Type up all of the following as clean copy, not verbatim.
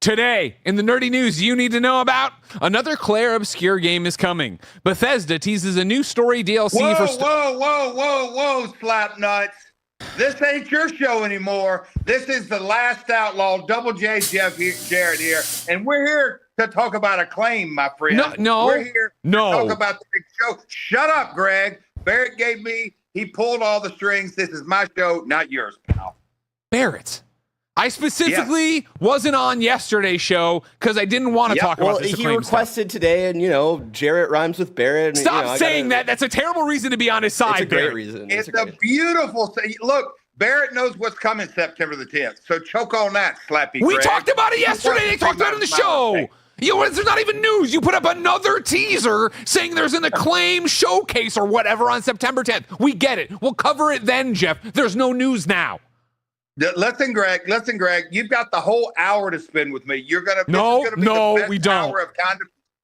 Today, in the nerdy news you need to know about, another Clair Obscur game is coming. Bethesda teases a new story DLC whoa, for... Whoa, Slapnuts. This ain't your show anymore. This is the Last Outlaw, Double J Jeff Jarrett here, and we're here to talk about Acclaim, my friend. No. We're here to talk about the big show. Shut up, Greg. Barrett he pulled all the strings. This is my show, not yours, pal. Barrett. I specifically wasn't on yesterday's show because I didn't want to talk about this. He requested today, and Jarrett rhymes with Barrett. Stop saying that. That's a terrible reason to be on his side. It's a great reason. It's a beautiful thing. Look, Barrett knows what's coming September the 10th. So choke on that, Slappy. We Greg. talked about it yesterday. They talked about it on the show. There's not even news. You put up another teaser saying there's an Acclaim showcase or whatever on September 10th. We get it. We'll cover it then, Jeff. There's no news now. Listen, Greg. You've got the whole hour to spend with me. You're gonna. We don't.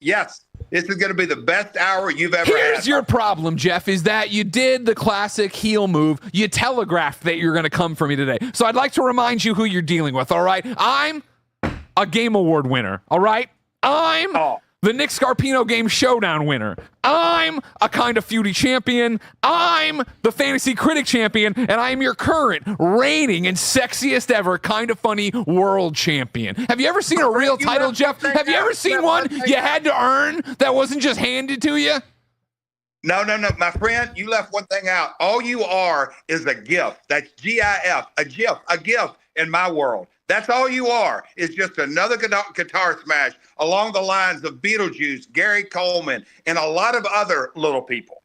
Yes, this is gonna be the best hour you've ever had. Here's your problem, Jeff, is that you did the classic heel move. You telegraphed that you're gonna come for me today. So I'd like to remind you who you're dealing with. All right, I'm a Game Award winner. All right, I'm the Nick Scarpino Game Showdown winner. I'm a Kind of Feudy champion. I'm the Fantasy Critic champion, and I'm your current reigning and sexiest ever Kind of Funny world champion. Have you ever seen a real title, Jeff? Have you ever seen one you had to earn that wasn't just handed to you? No, my friend, you left one thing out. All you are is a gift. That's GIF, a gift in my world. That's all you are, is just another guitar smash along the lines of Beetlejuice, Gary Coleman, and a lot of other little people.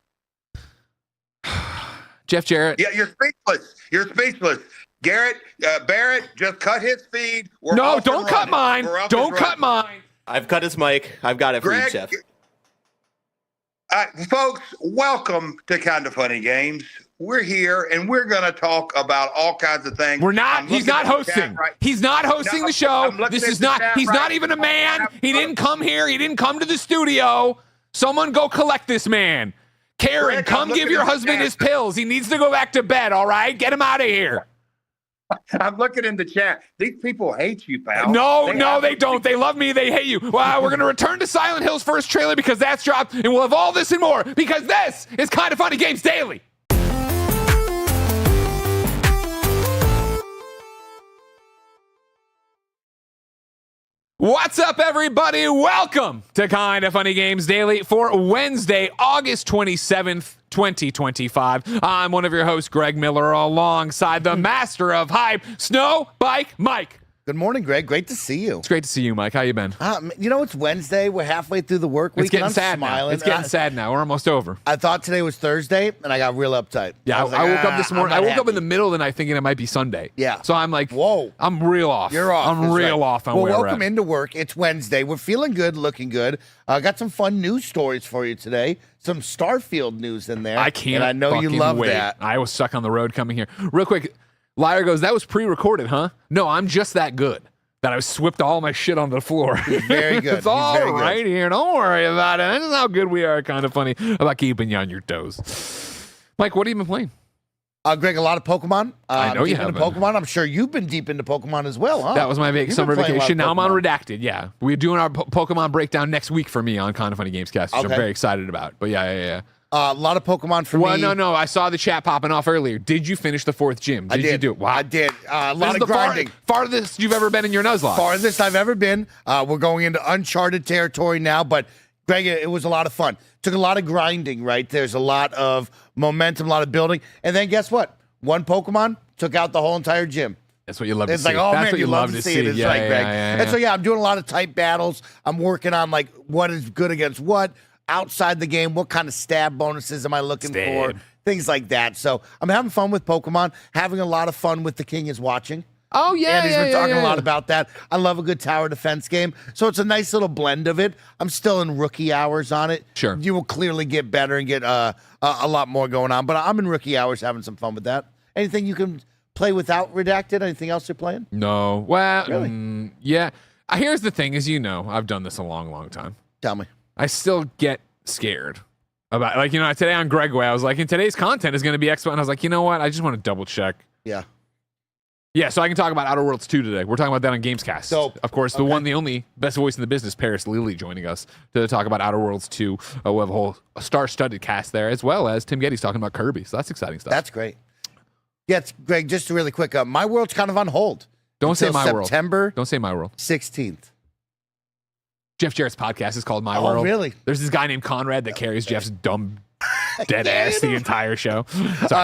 Jeff Jarrett. Yeah, you're speechless. Barrett, just cut his feed. No, don't cut mine. Don't cut mine. I've cut his mic. I've got it for you, Jeff. Folks, welcome to Kind of Funny Games. We're here, and we're going to talk about all kinds of things. We're not. He's not hosting. He's not hosting the show. This is not. He's not even a man. He didn't come here. He didn't come to the studio. Someone go collect this man. Karen, come give your husband his pills. He needs to go back to bed, all right? Get him out of here. I'm looking in the chat. These people hate you, pal. No, they don't. They love me. They hate you. Well, we're going to return to Silent Hill's first trailer because that's dropped, and we'll have all this and more because this is Kind of Funny Games Daily. What's up, everybody? Welcome to Kind of Funny Games Daily for Wednesday, August 27th, 2025. I'm one of your hosts, Greg Miller, alongside the master of hype, Snow Bike Mike. Good morning, Greg. Great to see you. It's great to see you, Mike. How you been? It's Wednesday. We're halfway through the work week. It's getting and I'm sad smiling. now. It's getting sad now. We're almost over. I thought today was Thursday, and I got real uptight. Yeah, I woke up this morning. I woke up in the middle of the night thinking it might be Sunday. Yeah. So I'm like, whoa. I'm real off. You're off. I'm real off on where we're at. Welcome into work. It's Wednesday. We're feeling good, looking good. Got some fun news stories for you today. Some Starfield news in there. I can't. And I know you love wait. that. I was stuck on the road coming here. Real quick, Liar goes, that was pre-recorded, huh? No, I'm just that good that I swept all my shit onto the floor. Very good. It's all right here. Don't worry about it. This is how good we are. Kind of funny about keeping you on your toes. Mike, what have you been playing? Greg, a lot of Pokemon. I know you have been. Pokemon. I'm sure you've been deep into Pokemon as well, huh? That was my summer vacation. Now I'm on Pokemon. Redacted, yeah. We're doing our Pokemon breakdown next week for me on Kind of Funny Gamescast, which I'm very excited about. But yeah. A lot of Pokemon for me. No. I saw the chat popping off earlier. Did you finish the 4th gym? I did. You do it? Wow. I did. A lot This of is grinding. the farthest you've ever been in your Nuzlocke. Farthest I've ever been. We're going into uncharted territory now, but Greg, it was a lot of fun. Took a lot of grinding, right? There's a lot of momentum, a lot of building. And then guess what? One Pokemon took out the whole entire gym. That's what you love to see. It's like, oh, That's man, what you love to see it. It's right, Greg. And so, I'm doing a lot of type battles. I'm working on, like, what is good against what. Outside the game, what kind of stab bonuses am I looking for? Things like that. So I'm having fun with Pokemon, having a lot of fun with The King is Watching. Oh, yeah. And he's been talking a lot about that. I love a good tower defense game. So it's a nice little blend of it. I'm still in rookie hours on it. Sure. You will clearly get better and get a lot more going on. But I'm in rookie hours having some fun with that. Anything you can play without Redacted? Anything else you're playing? No. Well, really? Yeah. Here's the thing, as you know, I've done this a long, long time. Tell me. I still get scared about, like, today on Gregway, I was like, in today's content is going to be X, and I was like, you know what? I just want to double check. Yeah. Yeah, so I can talk about Outer Worlds 2 today. We're talking about that on Gamescast. Dope. Of course, the one, the only, best voice in the business, Paris Lilly, joining us to talk about Outer Worlds 2. We'll have a whole star-studded cast there, as well as Tim Geddes talking about Kirby. So that's exciting stuff. That's great. Yes, Greg, just really quick. My world's kind of on hold. Don't say My World. September Don't say My World. 16th. Jeff Jarrett's podcast is called My World. Oh, really? There's this guy named Conrad that carries Jeff's dumb dead ass the entire show.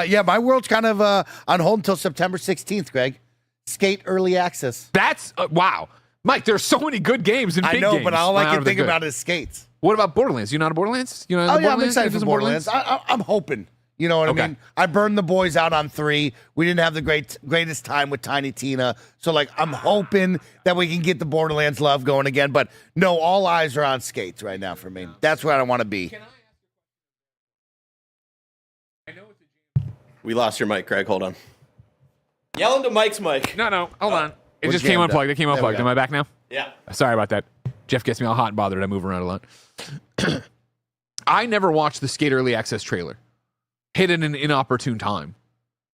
Yeah, my world's kind of on hold until September 16th, Greg. Skate early access. That's wow. Mike, there's so many good games and big games. I know, but all I can think good. about is skates. What about Borderlands? You know Borderlands? You know I'm excited for Borderlands. I'm hoping. You know what I mean? I burned the boys out on 3. We didn't have the greatest time with Tiny Tina. So, like, I'm hoping that we can get the Borderlands love going again. But, no, all eyes are on skates right now for me. That's where I want to be. We lost your mic, Greg. Hold on. Yell into Mike's mic. No, hold on. It We're just came jammed unplugged. up. It came unplugged. Am I back now? Yeah. Sorry about that. Jeff gets me all hot and bothered. I move around a lot. I never watched the Skate Early Access trailer. Hit in an inopportune time.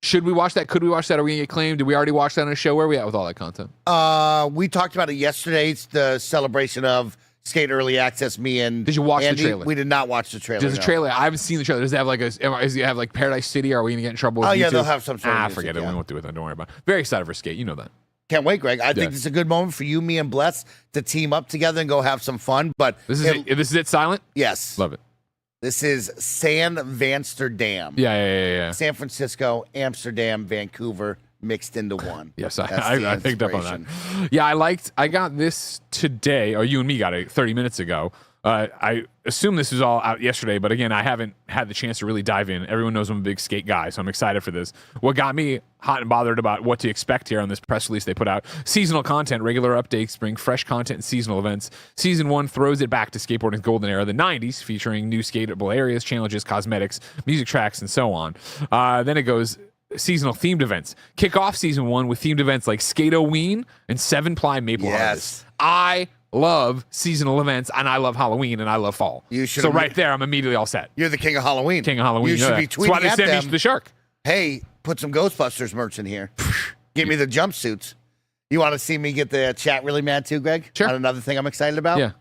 Should we watch that? Could we watch that? Are we going to get claimed? Did we already watch that on a show? Where are we at with all that content? We talked about it yesterday. It's the celebration of Skate Early Access. Me and Did you watch Andy, the trailer? We did not watch the trailer. Does the trailer? I haven't seen the trailer. Does it have does it have like Paradise City? Are we going to get in trouble with YouTube? Yeah, they'll have some sort of music, forget it. yeah. We won't do it then. Don't worry about it. Very excited for Skate. You know that. Can't wait, Greg. I think this is a good moment for you, me, and Bless to team up together and go have some fun. But This is it silent? Yes. Love it. This is San Vansterdam. Yeah. San Francisco, Amsterdam, Vancouver mixed into one. Yes, That's I picked up on that. Yeah, I got this today, or you and me got it 30 minutes ago. I assume this was all out yesterday, but again, I haven't had the chance to really dive in. Everyone knows I'm a big skate guy, so I'm excited for this. What got me hot and bothered about what to expect here on this press release they put out: seasonal content, regular updates bring fresh content and seasonal events. Season 1 throws it back to skateboarding's golden era, the 90s, featuring new skatable areas, challenges, cosmetics, music tracks, and so on. Then it goes seasonal themed events. Kick off season 1 with themed events like Skate-O-Ween and 7-Ply Maple Harvest. I love seasonal events, and I love Halloween, and I love fall. So right there, I'm immediately all set. You're the king of Halloween. King of Halloween. You should be That's why tweeting they at sent me them, to the shark. hey, put some Ghostbusters merch in here. Give me the jumpsuits. You want to see me get the chat really mad too, Greg? Sure. On another thing I'm excited about? Yeah.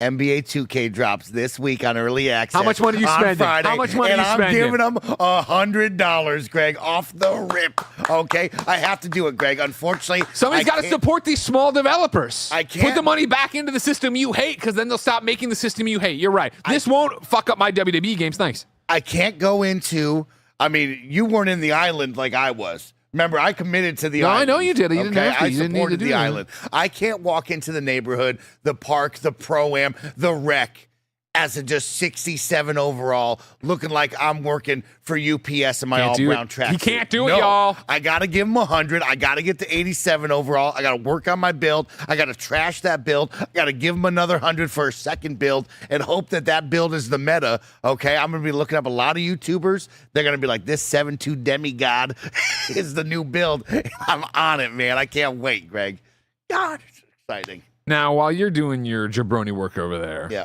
NBA 2K drops this week on early access. How much money you on spending? Friday, How much money and you spending? I'm giving them $100, Greg, off the rip. Okay, I have to do it, Greg. Unfortunately, Somebody's got to support these small developers. I can't. Put the money back into the system you hate, because then they'll stop making the system you hate. You're right. This won't fuck up my WWE games. Thanks. I can't go into. I mean, you weren't in the island like I was. Remember, I committed to the island. I know you did. You didn't have to. I You didn't need supported to do the that. island. I can't walk into the neighborhood, the park, the pro-am, the rec, as a just 67 overall, looking like I'm working for UPS in my Can't do all-brown it. tracksuit. He can't do it, No, y'all. I got to give him 100. I got to get to 87 overall. I got to work on my build. I got to trash that build. I got to give him another 100 for a second build and hope that build is the meta, okay? I'm going to be looking up a lot of YouTubers. They're going to be like, this 7-2 demigod is the new build. I'm on it, man. I can't wait, Greg. God, it's exciting. Now, while you're doing your jabroni work over there, Yeah.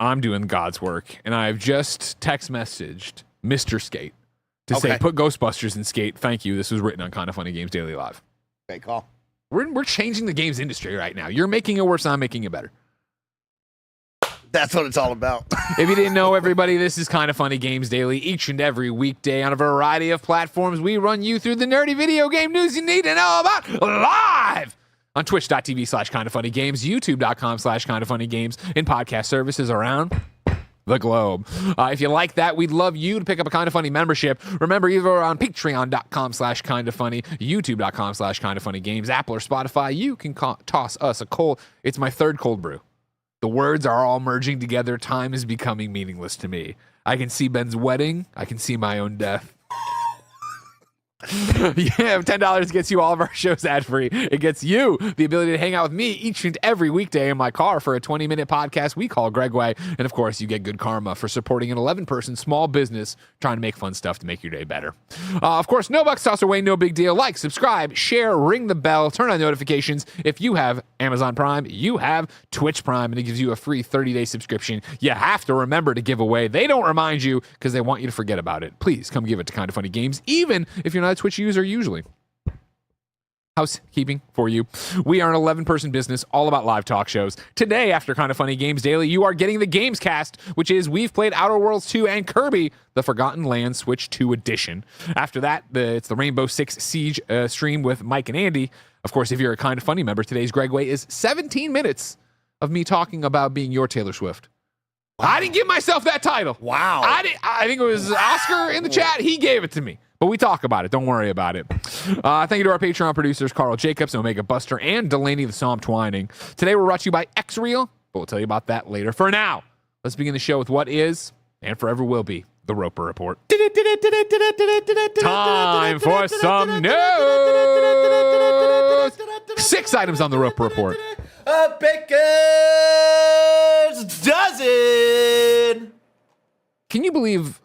I'm doing God's work, and I've just text messaged Mr. Skate to say, Okay. put Ghostbusters in Skate. Thank you. This was written on Kinda Funny Games Daily Live. Great call. We're changing the games industry right now. You're making it worse, I'm making it better. That's what it's all about. If you didn't know, everybody, this is Kinda Funny Games Daily. Each and every weekday on a variety of platforms, we run you through the nerdy video game news you need to know about live on twitch.tv/kindafunnygames, youtube.com/kindafunnygames, and podcast services around the globe. If you like that, we'd love you to pick up a Kinda Funny membership. Remember, either on patreon.com/kindafunny, youtube.com/kindafunnygames, Apple or Spotify, you can toss us a cold. It's my third cold brew. The words are all merging together. Time is becoming meaningless to me. I can see Ben's wedding. I can see my own death. Yeah, $10 gets you all of our shows ad-free. It gets you the ability to hang out with me each and every weekday in my car for a 20-minute podcast we call Gregway. And, of course, you get good karma for supporting an 11-person small business trying to make fun stuff to make your day better. Of course, no bucks toss away, no big deal. Like, subscribe, share, ring the bell, turn on notifications. If you have Amazon Prime, you have Twitch Prime, and it gives you a free 30-day subscription. You have to remember to give away. They don't remind you because they want you to forget about it. Please come give it to Kinda Funny Games, even if you're not Twitch user usually. Housekeeping for you. We are an 11-person business all about live talk shows. Today, after Kind of Funny Games Daily, you are getting the Gamescast, which is we've played Outer Worlds 2 and Kirby, the Forgotten Land Switch 2 edition. After that, it's the Rainbow Six Siege stream with Mike and Andy. Of course, if you're a Kind of Funny member, today's Gregway is 17 minutes of me talking about being your Taylor Swift. Wow. I didn't give myself that title. Wow. I think it was Oscar in the chat. He gave it to me. But we talk about it. Don't worry about it. Thank you to our Patreon producers, Carl Jacobs, Omega Buster, and Delaney the Psalm Twining. Today, we're brought to you by Xreal, but we'll tell you about that later. For now, let's begin the show with what is, and forever will be, the Roper Report. Time for some news. 6 items on the Roper Report. A baker's dozen. Can you believe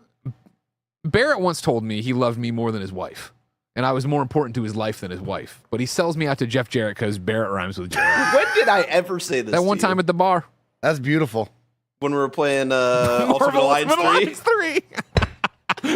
Barrett once told me he loved me more than his wife, and I was more important to his life than his wife, but he sells me out to Jeff Jarrett because Barrett rhymes with Jarrett. When did I ever say this? That one time at the bar. That's beautiful. When we were playing Ultimate Alliance 3?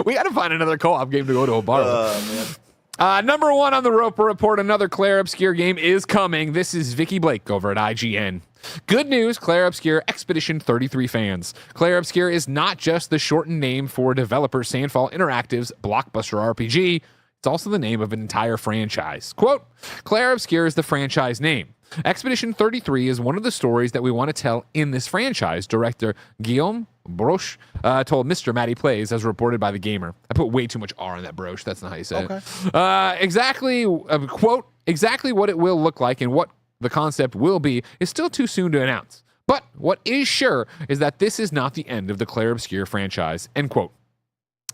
We got to find another co-op game to go to a bar with. Man. Number 1 on the Roper Report, another Clair Obscur game is coming. This is Vicky Blake over at IGN. Good news, Clair Obscur Expedition 33 fans. Clair Obscur is not just the shortened name for developer Sandfall Interactive's blockbuster RPG. It's also the name of an entire franchise. Quote, Clair Obscur is the franchise name. Expedition 33 is one of the stories that we want to tell in this franchise, director Guillaume Broche told Mr. Matty Plays, as reported by The Gamer. I put way too much R in that Broche. That's not how you say it. Quote, exactly what it will look like and what the concept will be is still too soon to announce. But what is sure is that this is not the end of the Clair Obscur franchise, end quote.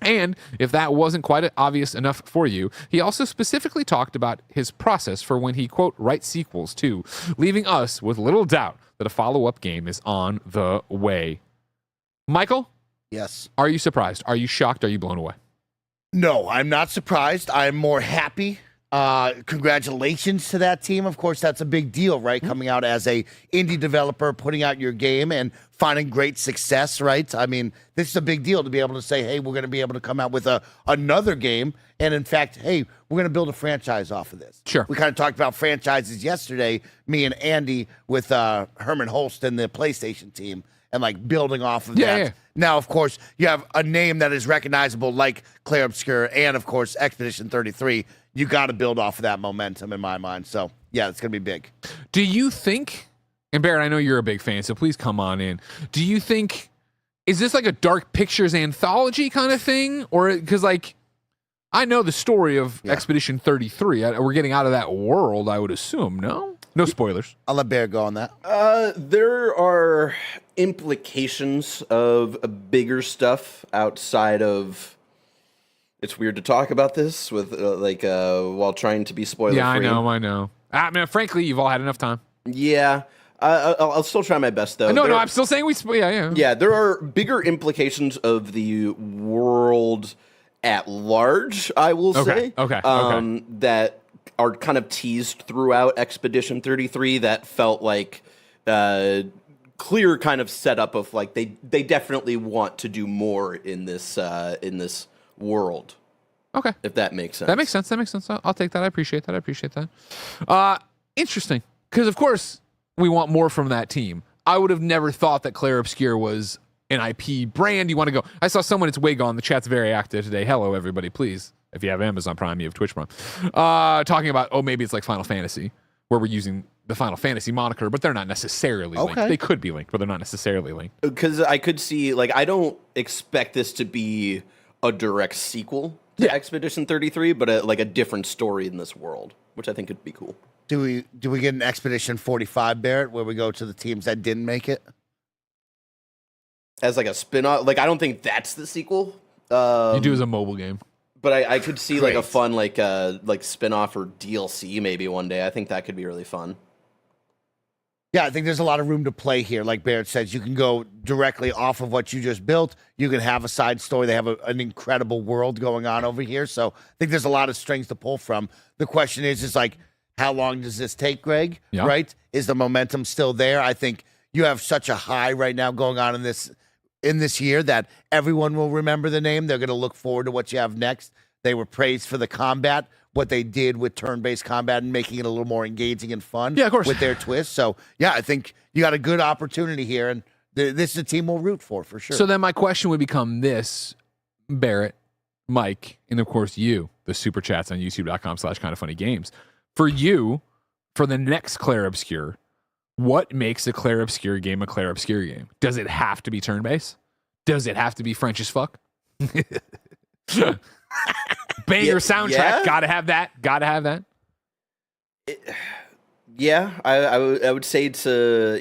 And if that wasn't quite obvious enough for you, he also specifically talked about his process for when he, quote, writes sequels too, leaving us with little doubt that a follow-up game is on the way. Michael? Yes. Are you surprised? Are you shocked? Are you blown away? No, I'm not surprised. I'm more happy. Congratulations to that team. Of course, that's a big deal, right? Coming out as a indie developer, putting out your game and finding great success, right? I mean, this is a big deal to be able to say, hey, we're going to be able to come out with another game. And in fact, hey, we're going to build a franchise off of this. Sure. We kind of talked about franchises yesterday, me and Andy with Herman Holst and the PlayStation team, and like building off of that. Yeah. Now, of course, you have a name that is recognizable like Clair Obscur and, of course, Expedition 33. You got to build off of that momentum in my mind. So, yeah, it's going to be big. Do you think, and Barrett, I know you're a big fan, so please come on in. Do you think, is this like a Dark Pictures anthology kind of thing? Or, because like, I know the story of Expedition 33. We're getting out of that world, I would assume, no? No spoilers. I'll let Bear go on that. There are implications of bigger stuff outside of... It's weird to talk about this with while trying to be spoiler-free. Yeah, I know. I mean, frankly, you've all had enough time. Yeah. I'll still try my best, though. No, I'm still saying yeah. Yeah, there are bigger implications of the world at large, I will say. Okay. That are kind of teased throughout Expedition 33 that felt like clear kind of setup of like they definitely want to do more in this world. Okay. If that makes sense. That makes sense. I'll take that. I appreciate that. Interesting. Because, of course, we want more from that team. I would have never thought that Clair Obscur was an IP brand you want to go. I saw someone, it's Wig on. The chat's very active today. Hello, everybody. Please, if you have Amazon Prime, you have Twitch Prime. Talking about, maybe it's like Final Fantasy, where we're using the Final Fantasy moniker, but they're not necessarily linked. They could be linked, but they're not necessarily linked. Because I could see, like, I don't expect this to be a direct sequel to Expedition 33, but a different story in this world, which I think could be cool. Do we get an Expedition 45, Barrett, where we go to the teams that didn't make it? As like a spin-off? Like, I don't think that's the sequel. You do as a mobile game. But I could see like a fun like spin-off or DLC maybe one day. I think that could be really fun. Yeah, I think there's a lot of room to play here. Like Barrett says, you can go directly off of what you just built. You can have a side story. They have an incredible world going on over here. So I think there's a lot of strings to pull from. The question is like, how long does this take, Greg? Yeah. Right? Is the momentum still there? I think you have such a high right now going on in this year that everyone will remember the name. They're going to look forward to what you have next. They were praised for the combat, what they did with turn-based combat and making it a little more engaging and fun. Yeah, of course. With their twist. So, yeah, I think you got a good opportunity here, and this is a team we'll root for sure. So then my question would become this, Barrett, Mike, and of course you, the super chats on youtube.com/kindoffunnygames. For you, for the next Clair Obscur, what makes a Clair Obscur game a Clair Obscur game? Does it have to be turn-based? Does it have to be French as fuck? Banger soundtrack. Yeah. Gotta have that. I would say to,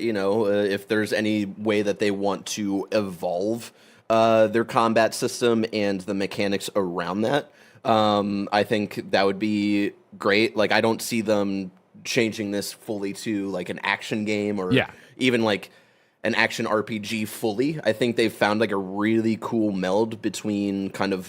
if there's any way that they want to evolve their combat system and the mechanics around that, I think that would be great. Like, I don't see them changing this fully to like an action game or even like an action RPG fully. I think they've found like a really cool meld between kind of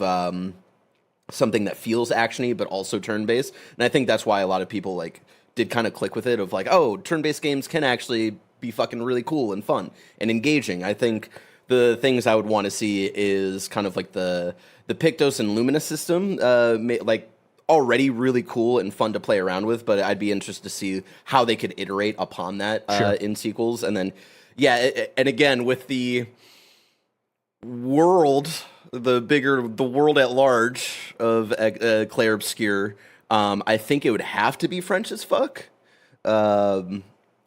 something that feels actiony but also turn-based. And I think that's why a lot of people like did kind of click with it of like, oh, turn-based games can actually be fucking really cool and fun and engaging. I think the things I would want to see is kind of like the Pictos and Lumina system, like already really cool and fun to play around with, but I'd be interested to see how they could iterate upon that in sequels. And then, and again, with the world, the world at large of Clair Obscur, I think it would have to be French as fuck. And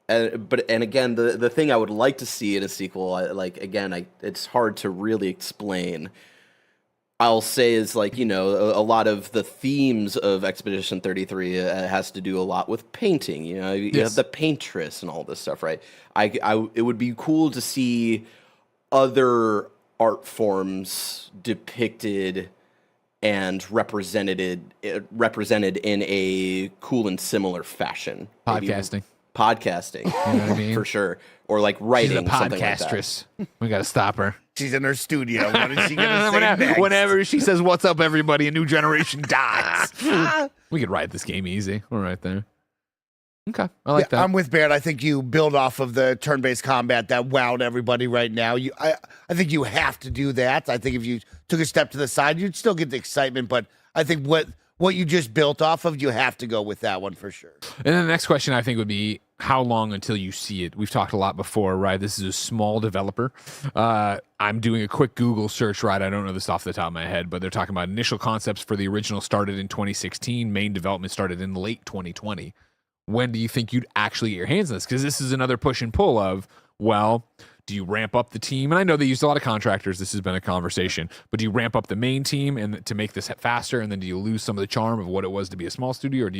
again, the thing I would like to see in a sequel, it's hard to really explain. I'll say is like, a lot of the themes of Expedition 33 has to do a lot with painting. You have the paintress and all this stuff, right? It would be cool to see other art forms depicted and represented in a cool and similar fashion. Podcasting. You know what I mean? For sure. Or like writing. She's a podcastress. We got to stop her. She's in her studio. What is she going to say next? Whenever she says, "What's up, everybody?" A new generation dies. We could write this game easy. We're right there. Okay, I like that. I'm with Barrett. I think you build off of the turn-based combat that wowed everybody right now. I think you have to do that. I think if you took a step to the side, you'd still get the excitement. But I think what you just built off of, you have to go with that one for sure. And then the next question I think would be, how long until you see it? We've talked a lot before, right? This is a small developer. I'm doing a quick Google search, right? I don't know this off the top of my head, but they're talking about initial concepts for the original started in 2016. Main development started in late 2020. When do you think you'd actually get your hands on this? Because this is another push and pull of, well, do you ramp up the team? And I know they used a lot of contractors. This has been a conversation. But do you ramp up the main team and to make this faster? And then do you lose some of the charm of what it was to be a small studio? Or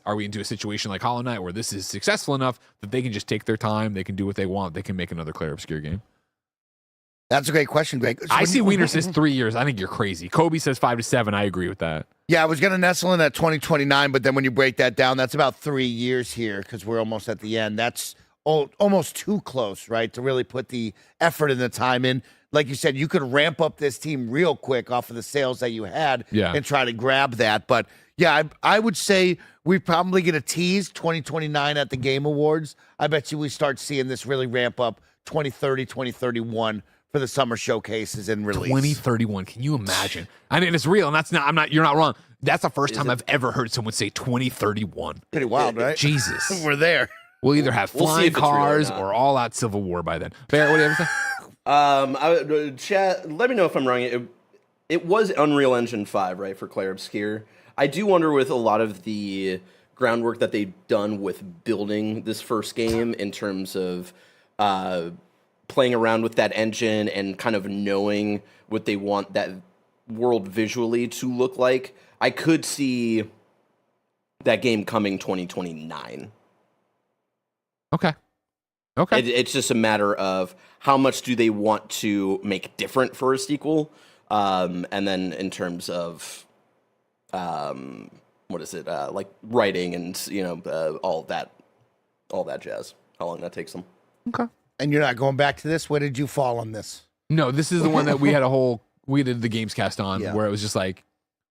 are we into a situation like Hollow Knight where this is successful enough that they can just take their time, they can do what they want, they can make another Clair Obscur game? That's a great question, Greg. I see Wiener says 3 years. I think you're crazy. Kobe says 5 to 7. I agree with that. Yeah, I was going to nestle in at 2029, but then when you break that down, that's about 3 years here because we're almost at the end. That's almost too close, right, to really put the effort and the time in. Like you said, you could ramp up this team real quick off of the sales that you had and try to grab that. But, yeah, I would say we probably get a tease 2029 at the Game Awards. I bet you we start seeing this really ramp up 2030, 2031 for the summer showcases and release. 2031. Can you imagine? I mean, it's real, and you're not wrong. That's the first time I've ever heard someone say 2031. Pretty wild, right? Jesus. We're there. We'll either have flying cars or all out Civil War by then. Barrett, what do you have to say? Chat, let me know if I'm wrong. It was Unreal Engine 5, right, for Clair Obscur. I do wonder with a lot of the groundwork that they've done with building this first game in terms of playing around with that engine and kind of knowing what they want that world visually to look like. I could see that game coming 2029. Okay. It's just a matter of how much do they want to make different for a sequel, and then in terms of what is it like writing and all that jazz. How long that takes them. Okay. And you're not going back to this? Where did you fall on this? No, this is the one that we did the Gamescast on where it was just like,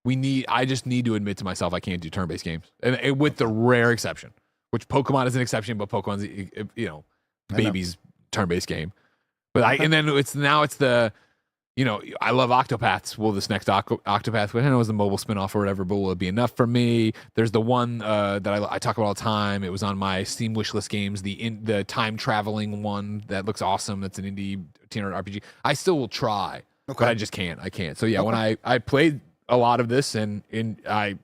I just need to admit to myself I can't do turn-based games. And with the rare exception, which Pokemon is an exception, but Pokemon's, baby's turn-based game. But it's the I love Octopaths. Will this next Octopath, I know it was a mobile spinoff or whatever, but will it be enough for me? There's the one that I talk about all the time. It was on my Steam wishlist games, the time traveling one that looks awesome. That's an indie teen RPG. I still will try, but I just can't. I can't. So yeah, when I played a lot of this and I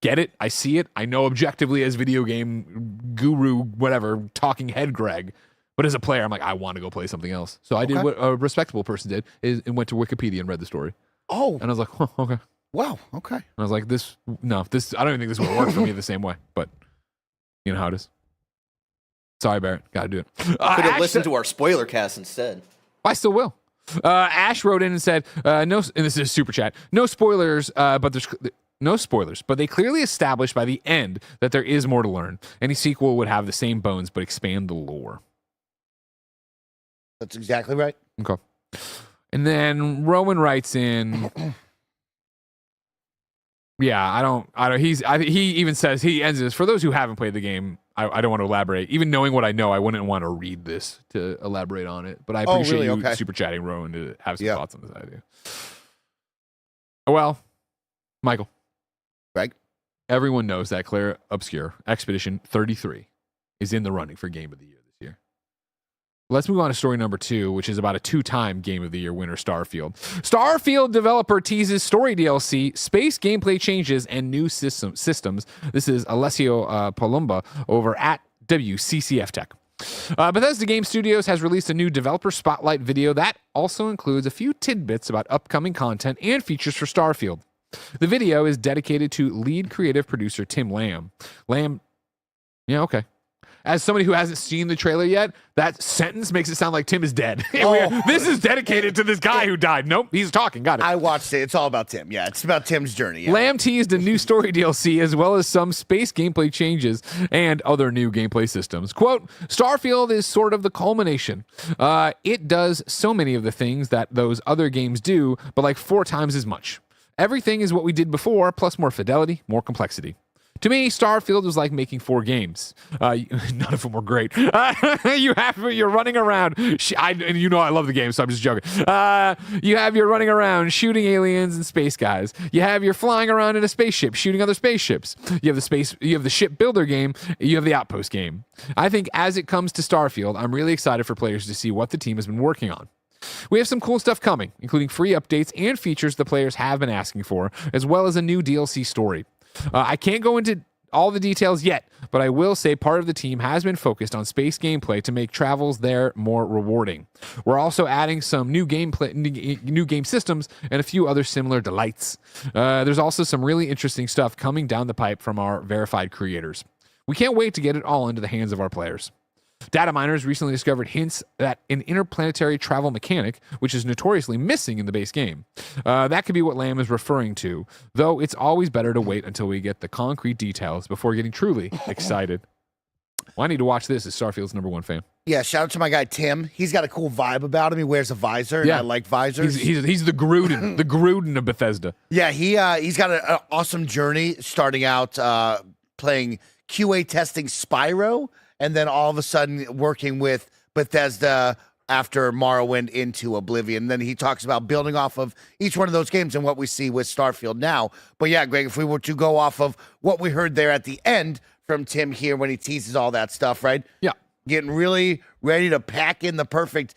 get it, I see it, I know objectively as video game guru, whatever, talking head Greg. But as a player, I'm like, I want to go play something else. So I did what a respectable person did, and went to Wikipedia and read the story. Oh. And I was like, okay. Wow, okay. And I was like, this, I don't even think this would work for me the same way. But you know how it is. Sorry, Barrett. Got to do it. Could have listened to our spoiler cast instead. I still will. Ash wrote in and said, no, and this is a super chat, no spoilers, but there's no spoilers, but they clearly established by the end that there is more to learn. Any sequel would have the same bones, but expand the lore. That's exactly right. Okay. And then Rowan writes in, yeah, I don't, he even says, he ends this, for those who haven't played the game, I don't want to elaborate. Even knowing what I know, I wouldn't want to read this to elaborate on it. But I appreciate you super chatting Rowan to have some thoughts on this idea. Well, Michael. Greg? Everyone knows that Clair Obscur Expedition 33 is in the running for Game of the Year this year. Let's move on to story number 2, which is about a 2-time Game of the Year winner, Starfield. Starfield developer teases story DLC, space gameplay changes, and new systems. This is Alessio Palumba over at WCCF Tech. Bethesda Game Studios has released a new developer spotlight video that also includes a few tidbits about upcoming content and features for Starfield. The video is dedicated to lead creative producer Tim Lamb. Yeah, okay. As somebody who hasn't seen the trailer yet, that sentence makes it sound like Tim is dead. This is dedicated to this guy who died. Nope, he's talking. Got it. I watched it. It's all about Tim. Yeah, it's about Tim's journey. Yeah. Lamb teased a new story DLC as well as some space gameplay changes and other new gameplay systems. Quote, Starfield is sort of the culmination. It does so many of the things that those other games do, but like 4 times as much. Everything is what we did before, plus more fidelity, more complexity. To me, Starfield was like making 4 games. None of them were great. You're running around. And you know I love the game, so I'm just joking. You have your running around shooting aliens and space guys. You have your flying around in a spaceship shooting other spaceships. You have the ship builder game. You have the outpost game. I think as it comes to Starfield, I'm really excited for players to see what the team has been working on. We have some cool stuff coming, including free updates and features the players have been asking for, as well as a new DLC story. I can't go into all the details yet, but I will say part of the team has been focused on space gameplay to make travels there more rewarding. We're also adding some new game systems and a few other similar delights. There's also some really interesting stuff coming down the pipe from our verified creators. We can't wait to get it all into the hands of our players. Data miners recently discovered hints at an interplanetary travel mechanic, which is notoriously missing in the base game. That could be what Lamb is referring to, though it's always better to wait until we get the concrete details before getting truly excited. Well, I need to watch this as Starfield's #1 fan. Yeah, shout out to my guy Tim. He's got a cool vibe about him. He wears a visor, and I like visors. He's the Gruden, the Gruden of Bethesda. Yeah, he's got an awesome journey starting out playing QA testing Spyro, and then all of a sudden working with Bethesda after Morrowind into Oblivion. Then he talks about building off of each one of those games and what we see with Starfield now. But yeah, Greg, if we were to go off of what we heard there at the end from Tim here when he teases all that stuff, right? Yeah. Getting really ready to pack in the perfect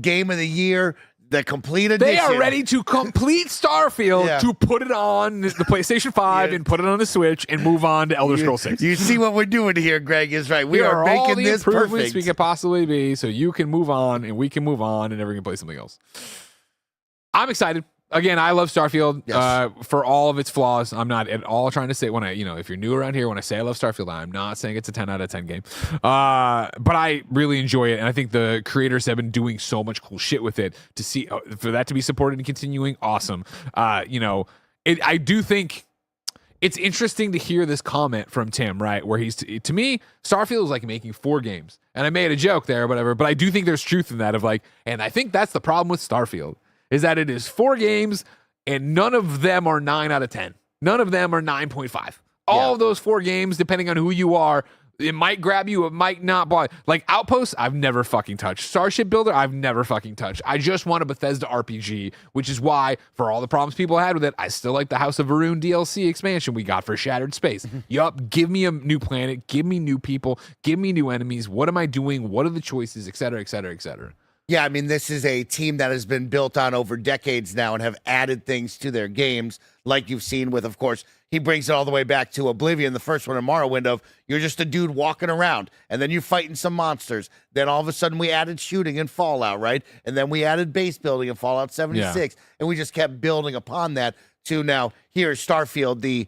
game of the year, the complete edition. They are ready to complete Starfield to put it on the PlayStation 5 and put it on the Switch and move on to Elder Scrolls 6. You see what we're doing here, Greg, is right. We are making all the this improvements perfect. we can possibly be so you can move on and we can move on and everyone can play something else. I'm excited. Again, I love Starfield for all of its flaws. I'm not at all trying to say if you're new around here, when I say I love Starfield, I'm not saying it's a 10 out of 10 game. But I really enjoy it. And I think the creators have been doing so much cool shit with it to see for that to be supported and continuing. Awesome. I do think it's interesting to hear this comment from Tim, right? Where to me, Starfield is like making 4 games. And I made a joke there or whatever, but I do think there's truth in that and I think that's the problem with Starfield. Is that it is 4 games, and none of them are 9 out of 10. None of them are 9.5. All of those 4 games, depending on who you are, It might grab you, it might not. But like Outpost, I've never fucking touched. Starship Builder, I've never fucking touched. I just want a Bethesda RPG, which is why, for all the problems people had with it, I still like the House of Varun DLC expansion we got for Shattered Space. Yup, give me a new planet, give me new people, give me new enemies. What am I doing? What are the choices, et cetera, et cetera, et cetera. Yeah, I mean, this is a team that has been built on over decades now and have added things to their games, like you've seen with, of course, he brings it all the way back to Oblivion, the first one in Morrowind, of you're just a dude walking around, and then you're fighting some monsters. Then all of a sudden we added shooting in Fallout, right? And then we added base building in Fallout 76, and we just kept building upon that to now, here's Starfield, the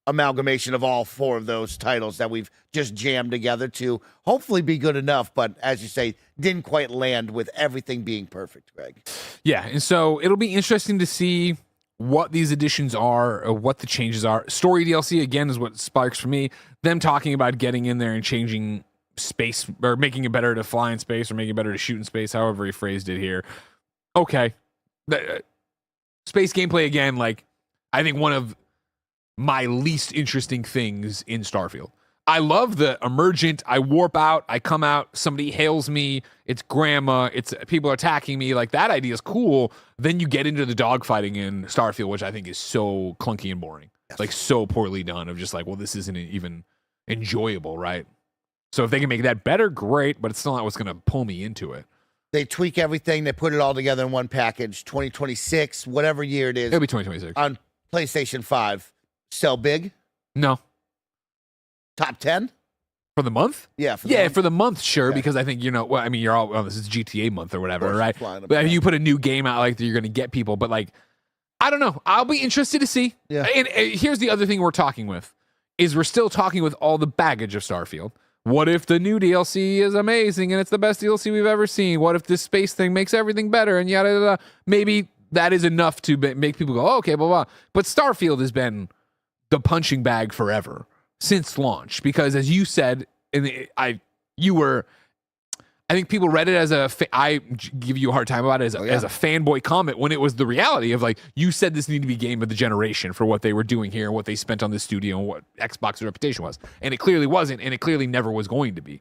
amalgamation of all four of those titles that we've just jammed together to hopefully be good enough, but as you say, didn't quite land with everything being perfect, Greg. Yeah, and so it'll be interesting to see what these additions are, or what the changes are. Story DLC, again, is what sparks for me. Them talking about getting in there and changing space, or making it better to fly in space, or making it better to shoot in space, however he phrased it here. Okay. Space gameplay, again, like, I think one of my least interesting things in Starfield. I love the emergent, I warp out, I come out, somebody hails me, it's grandma, it's people attacking me, like that idea is cool. Then you get into the dogfighting in Starfield, which I think is so clunky and boring. Yes. Like so poorly done of just like, well, this isn't even enjoyable, right? So if they can make that better, great, but it's still not what's going to pull me into it. They tweak everything, they put it all together in one package, 2026, whatever year it is. It'll be 2026. On PlayStation 5. Sell big? No. Top 10? For the month? Yeah. For the month, sure, okay. Because I think, well, I mean, you're all, this is GTA month or whatever, right? But if you put a new game out, like, you're going to get people, but like, I don't know. I'll be interested to see. Yeah. And here's the other thing we're talking with, is we're still talking with all the baggage of Starfield. What if the new DLC is amazing and it's the best DLC we've ever seen? What if this space thing makes everything better and yada, yada, yada? Maybe that is enough to make people go, oh, okay, blah, blah. But Starfield has been the punching bag forever since launch, because as you said, I think people read it as I give you a hard time about it as a fanboy comment, when it was the reality of like, you said this needed to be game of the generation for what they were doing here and what they spent on this studio and what Xbox's reputation was. And it clearly wasn't, and it clearly never was going to be.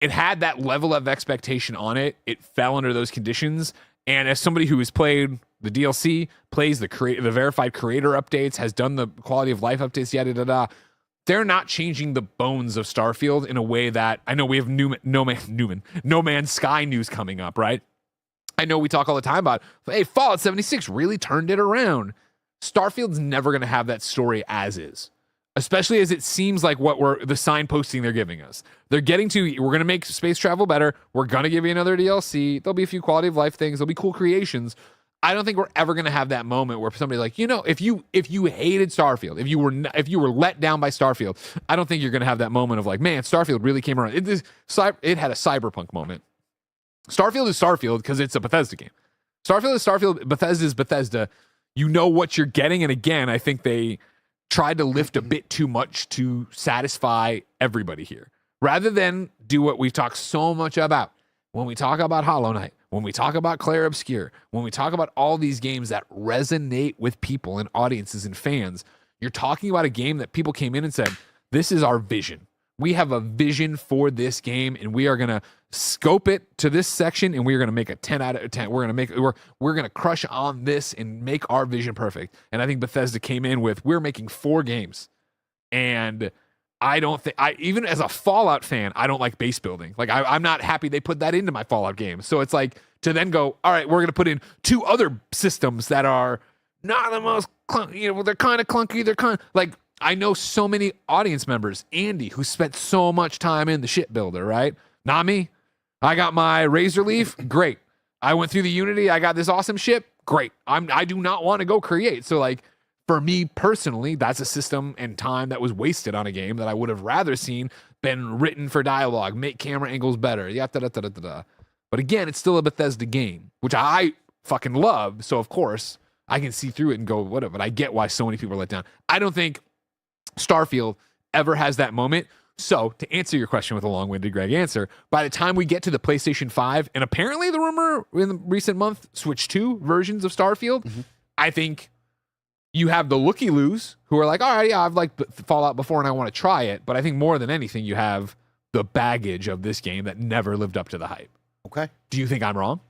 It had that level of expectation on it. It fell under those conditions. And as somebody who has played the DLC, plays the verified creator updates, has done the quality of life updates, yada, yada, yada, they're not changing the bones of Starfield in a way that, I know we have No Man's Sky news coming up, right? I know we talk all the time about, hey, Fallout 76 really turned it around. Starfield's never going to have that story as is, especially as it seems like the signposting they're giving us. They're getting to, we're going to make space travel better. We're going to give you another DLC. There'll be a few quality of life things. There'll be cool creations. I don't think we're ever going to have that moment where somebody's like, if you hated Starfield, if you were let down by Starfield, I don't think you're going to have that moment of like, man, Starfield really came around. It had a cyberpunk moment. Starfield is Starfield because it's a Bethesda game. Starfield is Starfield. Bethesda is Bethesda. You know what you're getting. And again, I think they tried to lift a bit too much to satisfy everybody here, rather than do what we've talked so much about. When we talk about Hollow Knight, when we talk about Clair Obscur, when we talk about all these games that resonate with people and audiences and fans, you're talking about a game that people came in and said, this is our vision. We have a vision for this game, and we are going to scope it to this section, and we're going to make a 10 out of 10. We're going to crush on this and make our vision perfect. And I think Bethesda came in with, we're making 4 games. And I don't think, even as a Fallout fan, I don't like base building. Like, I'm not happy they put that into my Fallout game. So it's like, to then go, all right, we're going to put in 2 other systems that are not the most, they're kind of clunky. They're kind of, like, I know so many audience members, Andy, who spent so much time in the ship builder, right? Not me. I got my Razor Leaf, great. I went through the Unity, I got this awesome ship, great. I do not want to go create. So, like, for me personally, that's a system and time that was wasted on a game that I would have rather seen been written for dialogue, make camera angles better, But again, it's still a Bethesda game, which I fucking love. So of course I can see through it and go, whatever. But I get why so many people are let down. I don't think Starfield ever has that moment. So to answer your question with a long-winded Greg answer, by the time we get to the PlayStation 5, and apparently the rumor in the recent month, Switch 2 versions of Starfield, I think you have the looky-loos who are like, all right, yeah, I've liked Fallout before and I want to try it. But I think more than anything, you have the baggage of this game that never lived up to the hype. Okay. Do you think I'm wrong?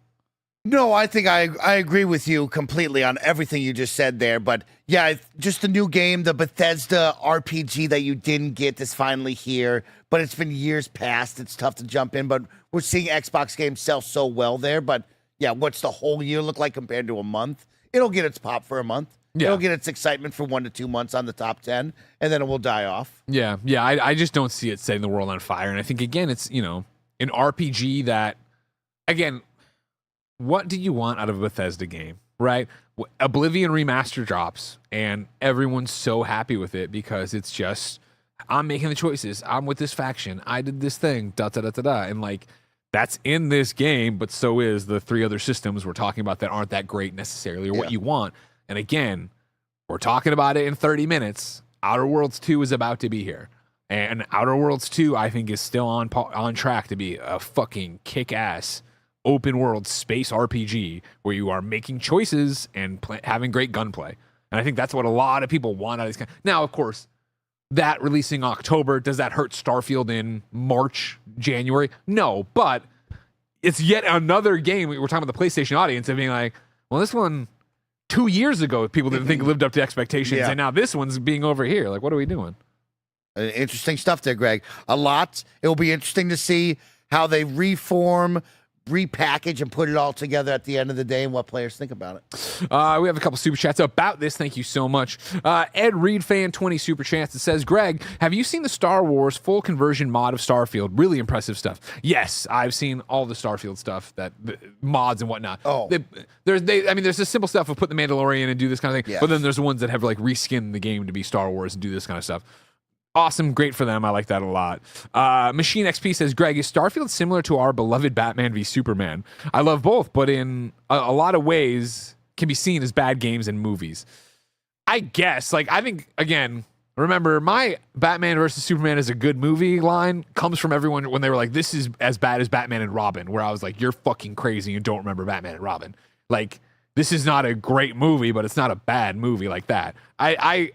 No, I think I agree with you completely on everything you just said there. But yeah, just the new game, the Bethesda RPG that you didn't get is finally here. But it's been years past. It's tough to jump in. But we're seeing Xbox games sell so well there. But yeah, what's the whole year look like compared to a month? It'll get its pop for a month. Yeah. It'll get its excitement for 1 to 2 months on the top 10, and then it will die off. Yeah. I just don't see it setting the world on fire. And I think, again, it's, an RPG that, again, what do you want out of a Bethesda game, right? Oblivion Remaster drops, and everyone's so happy with it because it's just, I'm making the choices. I'm with this faction. I did this thing, da-da-da-da-da. And, like, that's in this game, but so is the 3 other systems we're talking about that aren't that great necessarily or what you want. And again, we're talking about it in 30 minutes. Outer Worlds 2 is about to be here. And Outer Worlds 2, I think, is still on track to be a fucking kick-ass open world space RPG where you are making choices and having great gunplay. And I think that's what a lot of people want out of this. Now, of course, that releasing October, does that hurt Starfield in March, January? No, but it's yet another game. We're talking about the PlayStation audience and being like, well, this one 2 years ago, people didn't think it lived up to expectations. And now this one's being over here. Like, what are we doing? Interesting stuff there, Greg. A lot. It will be interesting to see how they reform, repackage, and put it all together at the end of the day and what players think about it. We have a couple super chats about this. Thank you so much. Ed Reed fan 20 super chats. It says, Greg, have you seen the Star Wars full conversion mod of Starfield? Really impressive stuff. Yes, I've seen all the Starfield stuff, that mods and whatnot. Oh, there's the simple stuff of put the Mandalorian and do this kind of thing. Yes. But then there's the ones that have like reskinned the game to be Star Wars and do this kind of stuff. Awesome. Great for them. I like that a lot. Machine XP says, Greg, is Starfield similar to our beloved Batman v Superman? I love both, but in a lot of ways can be seen as bad games and movies. I guess. I think, again, remember, my Batman versus Superman is a good movie line comes from everyone when they were like, this is as bad as Batman and Robin, where I was like, you're fucking crazy and don't remember Batman and Robin. This is not a great movie, but it's not a bad movie like that. I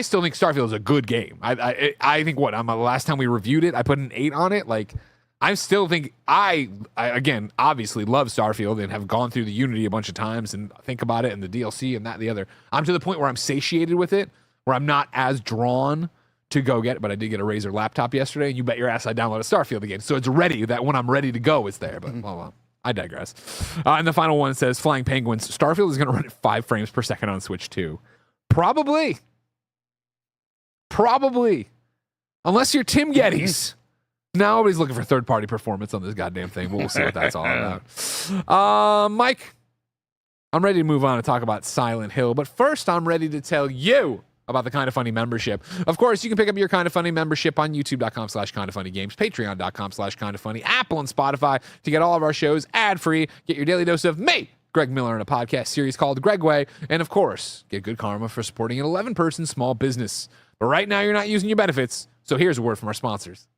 still think Starfield is a good game. I think the last time we reviewed it, I put an 8 on it. I still think I again obviously love Starfield and have gone through the Unity a bunch of times and think about it and the DLC and that and the other. I'm to the point where I'm satiated with it, where I'm not as drawn to go get it. But I did get a Razer laptop yesterday, and you bet your ass I downloaded Starfield again. So it's ready. That when I'm ready to go, it's there. But well. I digress. And the final one says, Flying Penguins, Starfield is going to run at 5 frames per second on Switch 2. Probably. Unless you're Tim Geddes. Nobody's looking for third-party performance on this goddamn thing. We'll see what that's all about. Mike, I'm ready to move on and talk about Silent Hill. But first, I'm ready to tell you about the Kinda Funny membership. Of course, you can pick up your Kinda Funny membership on youtube.com/kindafunnygames, patreon.com/kindafunny, Apple and Spotify to get all of our shows ad-free. Get your daily dose of me, Greg Miller, in a podcast series called Gregway. And of course, get good karma for supporting an 11-person small business. But right now, you're not using your benefits. So here's a word from our sponsors.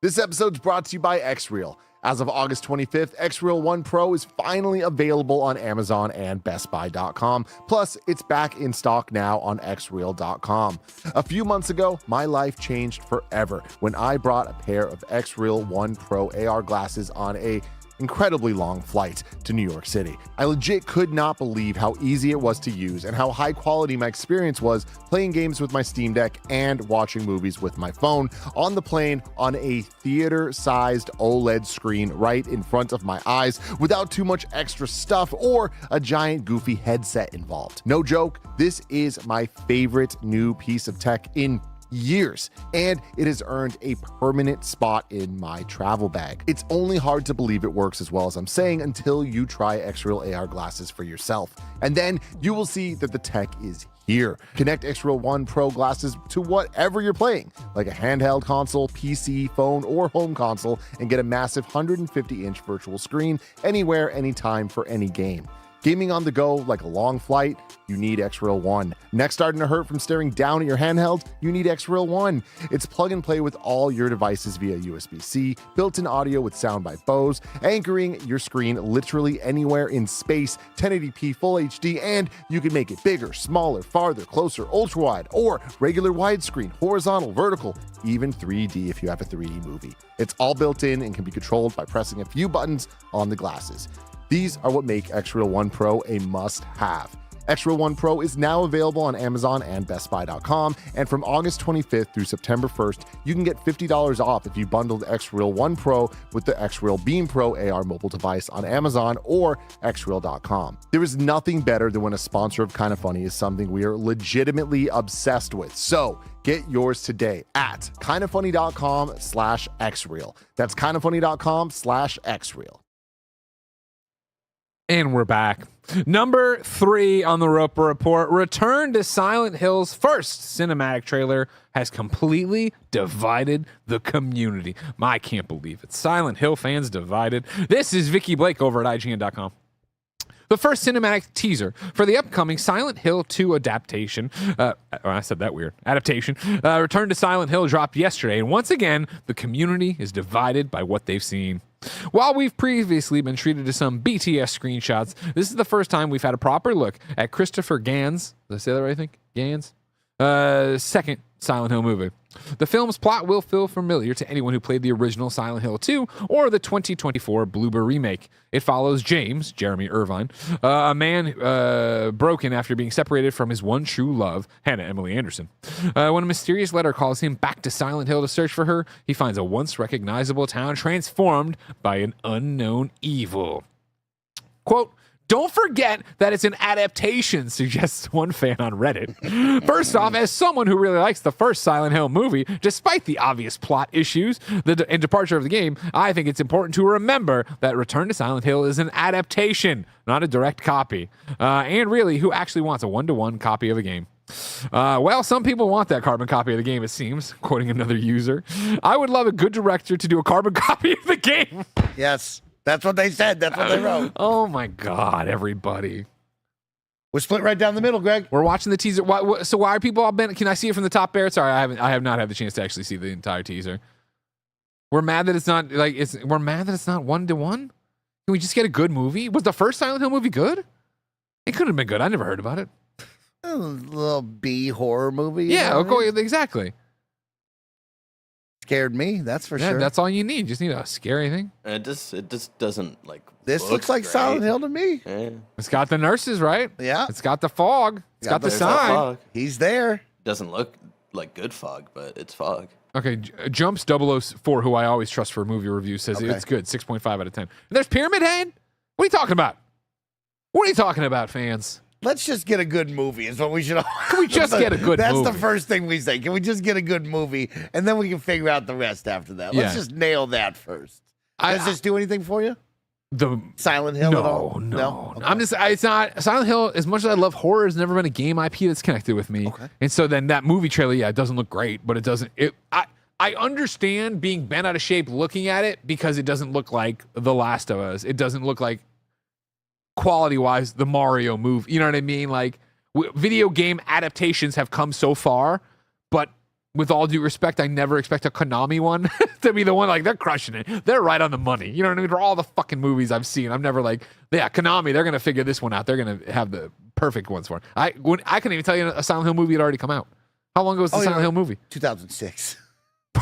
This episode's brought to you by Xreal. As of August 25th, Xreal 1 Pro is finally available on Amazon and BestBuy.com. Plus, it's back in stock now on Xreal.com. A few months ago, my life changed forever when I brought a pair of Xreal 1 Pro AR glasses on a incredibly long flight to New York City. I legit could not believe how easy it was to use and how high quality my experience was playing games with my Steam Deck and watching movies with my phone on the plane on a theater-sized OLED screen right in front of my eyes without too much extra stuff or a giant goofy headset involved. No joke, this is my favorite new piece of tech in years, and it has earned a permanent spot in my travel bag. It's only hard to believe it works as well as I'm saying until you try Xreal AR glasses for yourself, and then you will see that the tech is here. Connect Xreal 1 Pro glasses to whatever you're playing, like a handheld console, PC, phone, or home console, and get a massive 150-inch virtual screen anywhere, anytime for any game. Gaming on the go like a long flight? You need X-Real 1. Neck starting to hurt from staring down at your handheld? You need X-Real 1. It's plug and play with all your devices via USB-C, built-in audio with sound by Bose, anchoring your screen literally anywhere in space, 1080p Full HD, and you can make it bigger, smaller, farther, closer, ultra-wide, or regular widescreen, horizontal, vertical, even 3D if you have a 3D movie. It's all built in and can be controlled by pressing a few buttons on the glasses. These are what make X-Real 1 Pro a must-have. X-Real 1 Pro is now available on Amazon and BestBuy.com, and from August 25th through September 1st, you can get $50 off if you bundled X-Real 1 Pro with the X-Real Beam Pro AR mobile device on Amazon or xreal.com. There is nothing better than when a sponsor of Kinda Funny is something we are legitimately obsessed with. So get yours today at kindafunny.com/xreal. That's kindafunny.com/xreal. And we're back. Number 3 on the Roper Report, Return to Silent Hill's first cinematic trailer has completely divided the community. I can't believe it. Silent Hill fans divided. This is Vicky Blake over at IGN.com. The first cinematic teaser for the upcoming Silent Hill 2 adaptation, I said that weird, adaptation, Return to Silent Hill dropped yesterday, and once again, the community is divided by what they've seen. While we've previously been treated to some BTS screenshots, this is the first time we've had a proper look at Christopher Gans, did I say that right, I think? Gans? Second Silent Hill movie. The film's plot will feel familiar to anyone who played the original Silent Hill 2 or the 2024 Bloober remake. It follows James, Jeremy Irvine, a man broken after being separated from his one true love, Hannah Emily Anderson. When a mysterious letter calls him back to Silent Hill to search for her, he finds a once recognizable town transformed by an unknown evil. Quote, "Don't forget that it's an adaptation," suggests one fan on Reddit. First off, as someone who really likes the first Silent Hill movie, despite the obvious plot issues and departure of the game, I think it's important to remember that Return to Silent Hill is an adaptation, not a direct copy. And really, who actually wants a one-to-one copy of a game? Well, some people want that carbon copy of the game, it seems, quoting another user. I would love a good director to do a carbon copy of the game. Yes. That's what they said. That's what they wrote. Oh my God, everybody. We're split right down the middle, Greg. We're watching the teaser. So why are people all been? Can I see it from the top, Barrett? Sorry, I have not had the chance to actually see the entire teaser. We're mad that it's not we're mad that it's not 1-to-1. Can we just get a good movie? Was the first Silent Hill movie good? It could have been good. I never heard about it. A little B horror movie. Yeah, okay, exactly. Scared me, that's for sure. That's all you need. You just need a scary thing. It just doesn't like. This looks like great. Silent Hill to me. Yeah. It's got the nurses, right? Yeah. It's got the fog. It's got the There's that sign. fog. He's there. Doesn't look like good fog, but it's fog. Okay, Jumps 004, who I always trust for movie reviews, says it's good. 6.5 out of 10. And there's Pyramid Head? What are you talking about? What are you talking about, fans? Let's just get a good movie is what we should. Can we just get a good movie? That's the first thing we say. Can we just get a good movie, and then we can figure out the rest after that. Let's just nail that first. Does this do anything for you? The Silent Hill at all? No. Okay. I'm just. It's not Silent Hill. As much as I love horror, has never been a game IP that's connected with me. Okay. And so then that movie trailer, it doesn't look great, but it doesn't. I understand being bent out of shape looking at it because it doesn't look like The Last of Us. It doesn't look like quality-wise the Mario movie. You know what I mean? Like video game adaptations have come so far, but with all due respect, I never expect a Konami one to be the one like they're crushing it. They're right on the money. You know what I mean? For all the fucking movies I've seen, I'm never like, yeah, Konami, they're going to figure this one out. They're going to have the perfect ones for it. I couldn't even tell you a Silent Hill movie had already come out. How long ago was the Silent Hill movie? 2006. I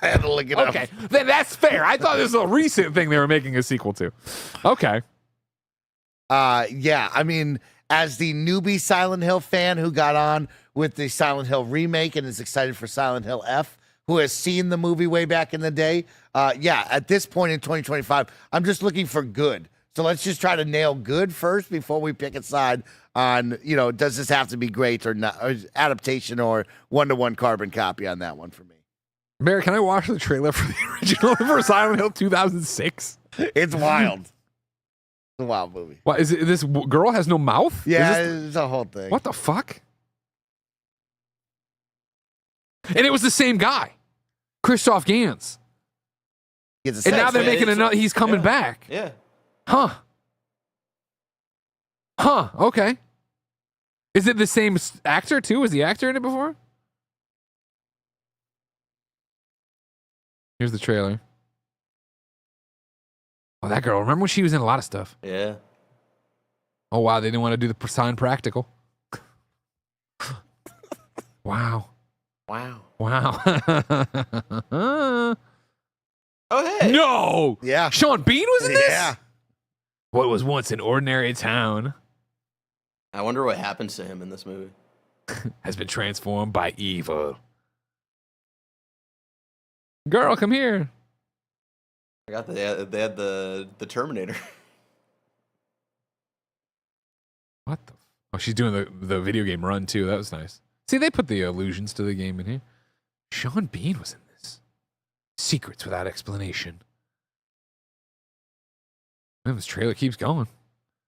had to look it up. Okay, then that's fair. I thought this was a recent thing they were making a sequel to. Okay. Yeah, I mean, as the newbie Silent Hill fan who got on with the Silent Hill remake and is excited for Silent Hill F, who has seen the movie way back in the day, yeah, at this point in 2025, I'm just looking for good. So let's just try to nail good first before we pick a side on, does this have to be great or not, or adaptation or 1-to-1 carbon copy on that one for me. Barry, can I watch the trailer for the original for Silent Hill 2006? It's wild. It's a wild movie. What is it? This girl has no mouth? Yeah, it's a whole thing. What the fuck? And it was the same guy, Christoph Gans. And now they're making another. He's coming back. Yeah. Huh. Huh. Okay. Is it the same actor too? Was the actor in it before? Here's the trailer. Oh, that girl. Remember when she was in a lot of stuff? Yeah. Oh, wow. They didn't want to do the sign practical. Wow. Wow. Wow. Oh, hey. No. Yeah. Sean Bean was in this? Yeah. What was once an ordinary town I wonder what happens to him in this movie. has been transformed by evil. Girl, come here. I got they had the Terminator. What the? Oh, she's doing the video game run too. That was nice. See, they put the allusions to the game in here. Sean Bean was in this. Secrets without explanation. Man, this trailer keeps going.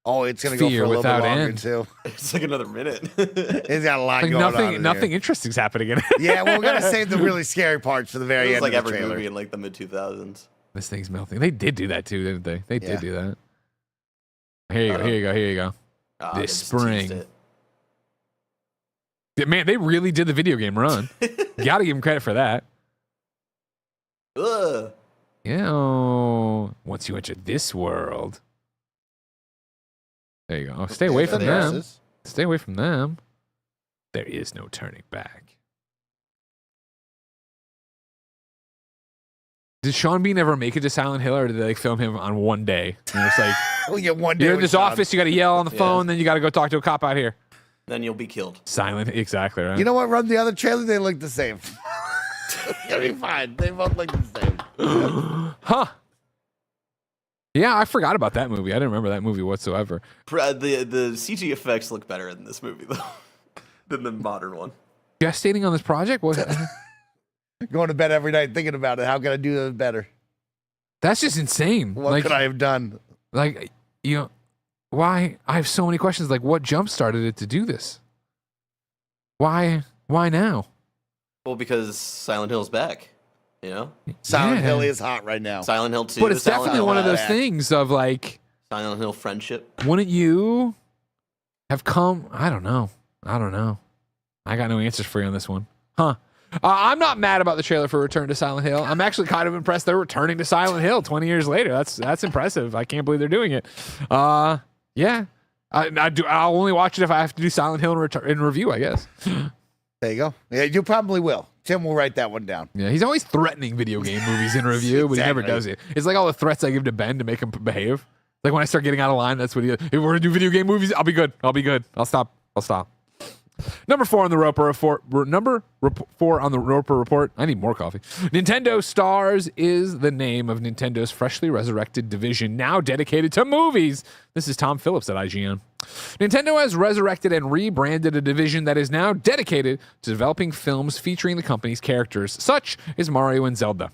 Oh, it's gonna go for Fear a little bit without longer end. too. It's like another minute. It's got a lot Like going on. in nothing here. interesting's happening in it. Yeah, well, we're gonna save the really scary parts for the very It was end like of the every trailer. movie in like the mid 2000s. This thing's melting. They did do that too, didn't they? They Yeah. did do that. Here you go. Here you go. Here you go. Ah, This they just spring. teased it. Yeah, man, they really did the video game run. Gotta give them credit for that. Ugh. Yeah. Once you enter this world. There you go. Oh, stay away There from they are. them. Stay away from them. There is no turning back. Did Sean Bean ever make it to Silent Hill, or did they like film him on one day? And it's like, Oh, yeah, one day you're in with this Sean. office, you got to yell on the Yeah. phone, then you got to go talk to a cop out here. Then you'll be killed. Silent, exactly right. You know what? Run the other trailer. They look the same. It'll be fine. They both look the same. Huh? Yeah, I forgot about that movie. I didn't remember that movie whatsoever. The CG effects look better in this movie though than the modern one. Gestating on this project? What? Going to bed every night thinking about it. How can I do this better? That's just insane. What like, could I have done? like, you know, why? I have so many questions. Like, what jump started it to do this? Why? Why now? Well, because Silent Hill's back. You know, Silent Yeah. Hill is hot right now. Silent Hill 2. But it's Silent definitely Hill one of those back. things of like, Silent Hill friendship. wouldn't you have come? I don't know. I got no answers for you on this one. Huh? I'm not mad about the trailer for Return to Silent Hill. I'm actually kind of impressed they're returning to Silent Hill 20 years later. That's impressive. I can't believe they're doing it. Yeah. I'll only watch it if I have to do Silent Hill in review, I guess. There you go. Yeah, you probably will. Tim will write that one down. Yeah, he's always threatening video game movies in review, but he never does it. It's like all the threats I give to Ben to make him behave. Like when I start getting out of line, that's what he does. If we're gonna do video game movies, I'll be good. I'll stop. Number 4 on the Roper Report. Number 4 on the Roper Report. I need more coffee. Nintendo Stars is the name of Nintendo's freshly resurrected division, now dedicated to movies. This is Tom Phillips at IGN. Nintendo has resurrected and rebranded a division that is now dedicated to developing films featuring the company's characters, such as Mario and Zelda.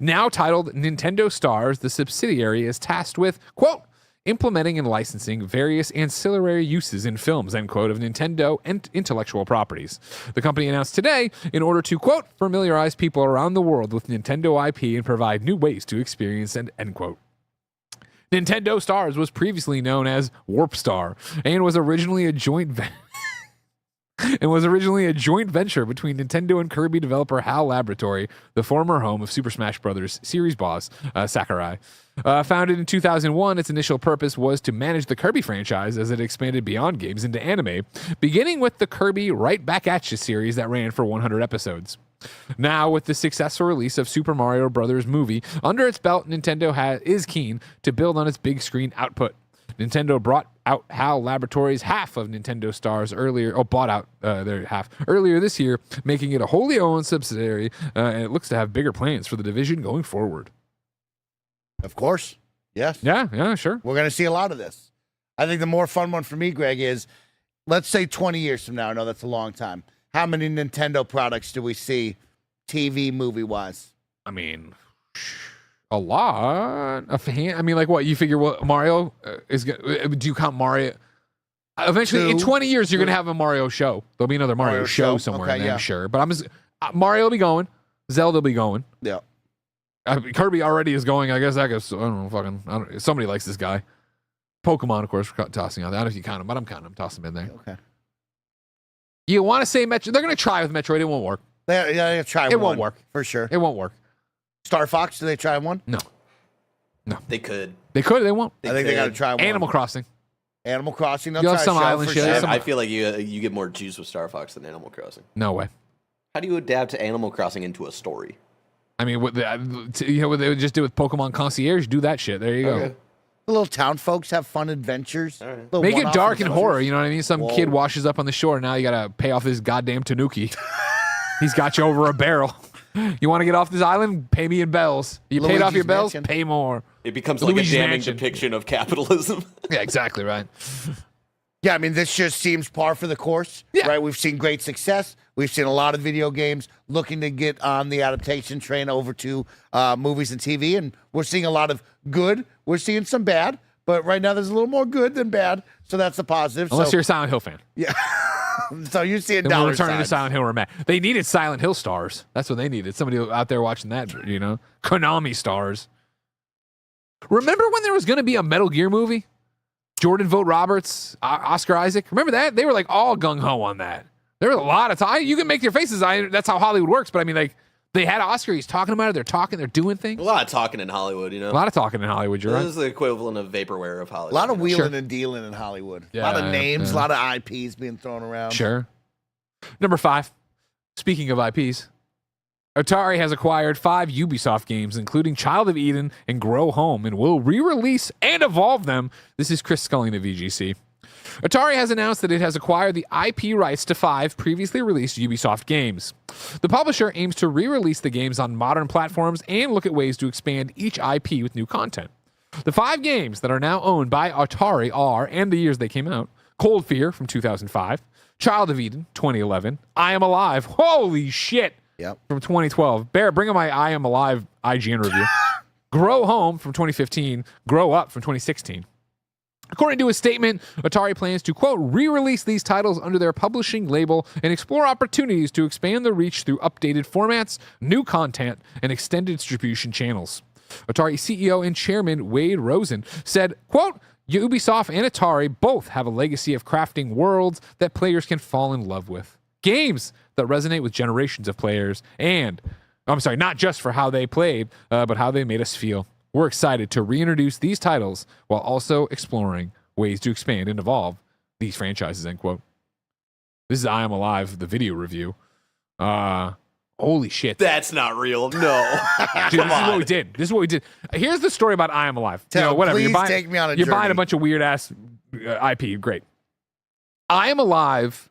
Now titled Nintendo Stars, the subsidiary is tasked with, quote, implementing and licensing various ancillary uses in films, end quote, of Nintendo and intellectual properties. The company announced today, in order to, quote, familiarize people around the world with Nintendo IP and provide new ways to experience and end quote. Nintendo Stars was previously known as Warp Star and was originally a joint venture between Nintendo and Kirby developer HAL Laboratory, the former home of Super Smash Bros. Series boss Sakurai. Founded in 2001, its initial purpose was to manage the Kirby franchise as it expanded beyond games into anime, beginning with the Kirby Right Back At You series that ran for 100 episodes. Now, with the successful release of Super Mario Bros. Movie under its belt, Nintendo is keen to build on its big screen output. Nintendo brought out HAL Laboratories half of Nintendo Stars bought out their half earlier this year, making it a wholly owned subsidiary, and it looks to have bigger plans for the division going forward. Of course. Yes. Yeah, sure. We're going to see a lot of this. I think the more fun one for me, Greg, is let's say 20 years from now. I know that's a long time. How many Nintendo products do we see TV movie-wise? I mean, a lot. I mean, like what? You figure what Mario is going do you count Mario? Eventually, in 20 years, you're going to have a Mario show. There'll be another Mario show somewhere in there, I'm sure. But Mario will be going. Zelda will be going. Yeah. Kirby already is going. I guess. I don't know. Somebody likes this guy. Pokemon, of course, we're tossing out there. I don't know if you count them, but I'm counting them. Toss them in there. Okay. You want to say Metroid? They're going to try with Metroid. It won't work. Yeah, try It one. won't work. For sure. It won't work. Star Fox, do they try one? No. They could. They could. They won't. I think they got to try one. Animal Crossing. Animal Crossing, they'll You'll try have some a show island for shit. sure. I feel like you get more juice with Star Fox than Animal Crossing. No way. How do you adapt to Animal Crossing into a story? I mean, what they would just do with Pokemon Concierge, do that shit. There you go. The little town folks have fun adventures. All right. Little Make it one-off dark and adventures. horror. You know what I mean? Some kid washes up on the shore. Now you got to pay off this goddamn Tanuki. He's got you over a barrel. You want to get off this island? Pay me in bells. You paid off Luigi's your bells? Mansion. Pay more. It becomes like Luigi's a damning Mansion. depiction of capitalism. Yeah, exactly right. Yeah, I mean, this just seems par for the course, Yeah. right? We've seen great success. We've seen a lot of video games looking to get on the adaptation train over to movies and TV, and we're seeing a lot of good. We're seeing some bad, but right now there's a little more good than bad, so that's a positive. Unless so, you're a Silent Hill fan. yeah. So you see a Then we're dollar returning to signs. Silent Hill. We're mad. They needed Silent Hill stars. That's what they needed. Somebody out there watching that, you know? Konami stars. Remember when there was going to be a Metal Gear movie? Jordan Vogt Roberts, Oscar Isaac. Remember that? They were like all gung-ho on that. There was a lot of time. You can make your faces. That's how Hollywood works. But I mean, like, they had Oscar. He's talking about it. They're talking. They're doing things. A lot of talking in Hollywood, you know. A lot of talking in Hollywood. You're This right. is the equivalent of vaporware of Hollywood. A lot of you know? wheeling Sure. and dealing in Hollywood. Yeah, a lot of names, yeah. a lot of IPs being thrown around. Sure. Number 5. Speaking of IPs, Atari has acquired 5 Ubisoft games, including Child of Eden and Grow Home, and will re-release and evolve them. This is Chris Sculling of VGC. Atari has announced that it has acquired the IP rights to 5 previously released Ubisoft games. The publisher aims to re-release the games on modern platforms and look at ways to expand each IP with new content. The 5 games that are now owned by Atari are, and the years they came out, Cold Fear from 2005, Child of Eden, 2011, I Am Alive, holy shit, Yep. from 2012. Bear, bring on my I Am Alive IGN review. Grow Home from 2015, Grow Up from 2016. According to a statement, Atari plans to, quote, re-release these titles under their publishing label and explore opportunities to expand their reach through updated formats, new content, and extended distribution channels. Atari CEO and chairman Wade Rosen said, quote, Ubisoft and Atari both have a legacy of crafting worlds that players can fall in love with. Games that resonate with generations of players and, I'm sorry, not just for how they played, but how they made us feel. We're excited to reintroduce these titles while also exploring ways to expand and evolve these franchises, end quote. This is I Am Alive, the video review. Holy shit. That's not real. No. Dude, this is what we did. This is what we did. Here's the story about I Am Alive. Tell, whatever. please You're buying, take me on a you're buying journey. a bunch of weird ass IP. Great. I Am Alive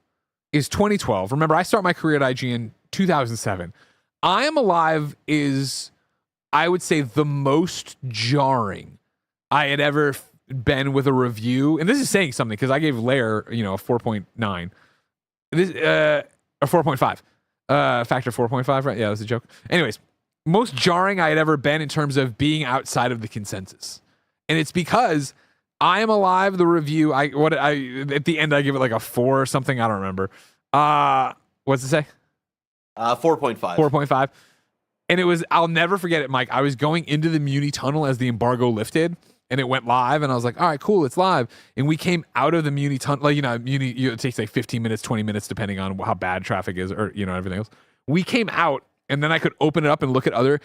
is 2012. Remember, I start my career at IGN 2007. I Am Alive is, I would say, the most jarring I had ever been with a review. And this is saying something because I gave Lair, a 4.9. This, or 4.5. Factor 4.5, right? Yeah, that was a joke. Anyways, most jarring I had ever been in terms of being outside of the consensus. And it's because I Am Alive, the review, at the end I give it like a 4 or something. I don't remember. What's it say? 4.5. 4.5. And it was, I'll never forget it, Mike. I was going into the Muni tunnel as the embargo lifted, and it went live, and I was like, all right, cool, it's live. And we came out of the Muni tunnel, like, Muni, it takes like 15 minutes, 20 minutes, depending on how bad traffic is, or, everything else. We came out, and then I could open it up and look at other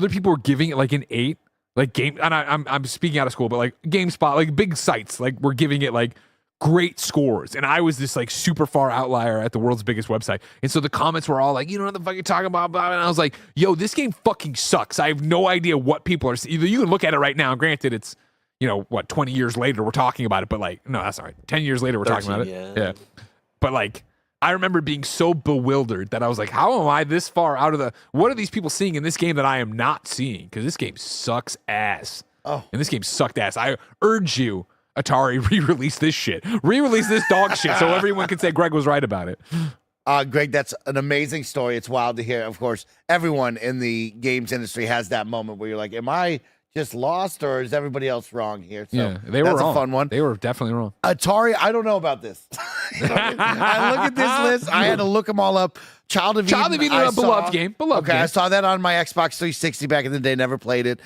people were giving it like an 8, like game, and I'm speaking out of school, but like GameSpot, like big sites, like we're giving it like great scores. And I was this like super far outlier at the world's biggest website. And so the comments were all like, you know what the fuck you're talking about? And I was like, yo, this game fucking sucks. I have no idea what people are seeing. You can look at it right now. Granted, it's, 20 years later we're talking about it, but like, no, that's all right. 10 years later we're talking about it. Yeah. But like, I remember being so bewildered that I was like, how am I this far out of what are these people seeing in this game that I am not seeing? Because this game sucks ass. Oh. And this game sucked ass. I urge you, Atari, re-release this shit. Re-release this dog shit so everyone can say Greg was right about it. Greg, that's an amazing story. It's wild to hear. Of course, everyone in the games industry has that moment where you're like, am I just lost or is everybody else wrong here? So Yeah, they were that's wrong. a fun one. They were definitely wrong. Atari, I don't know about this. I look at this list. I had to look them all up. Child of Child of Eden, Eden, I a beloved saw. game. Beloved Okay, game. I saw that on my Xbox 360 back in the day. Never played it.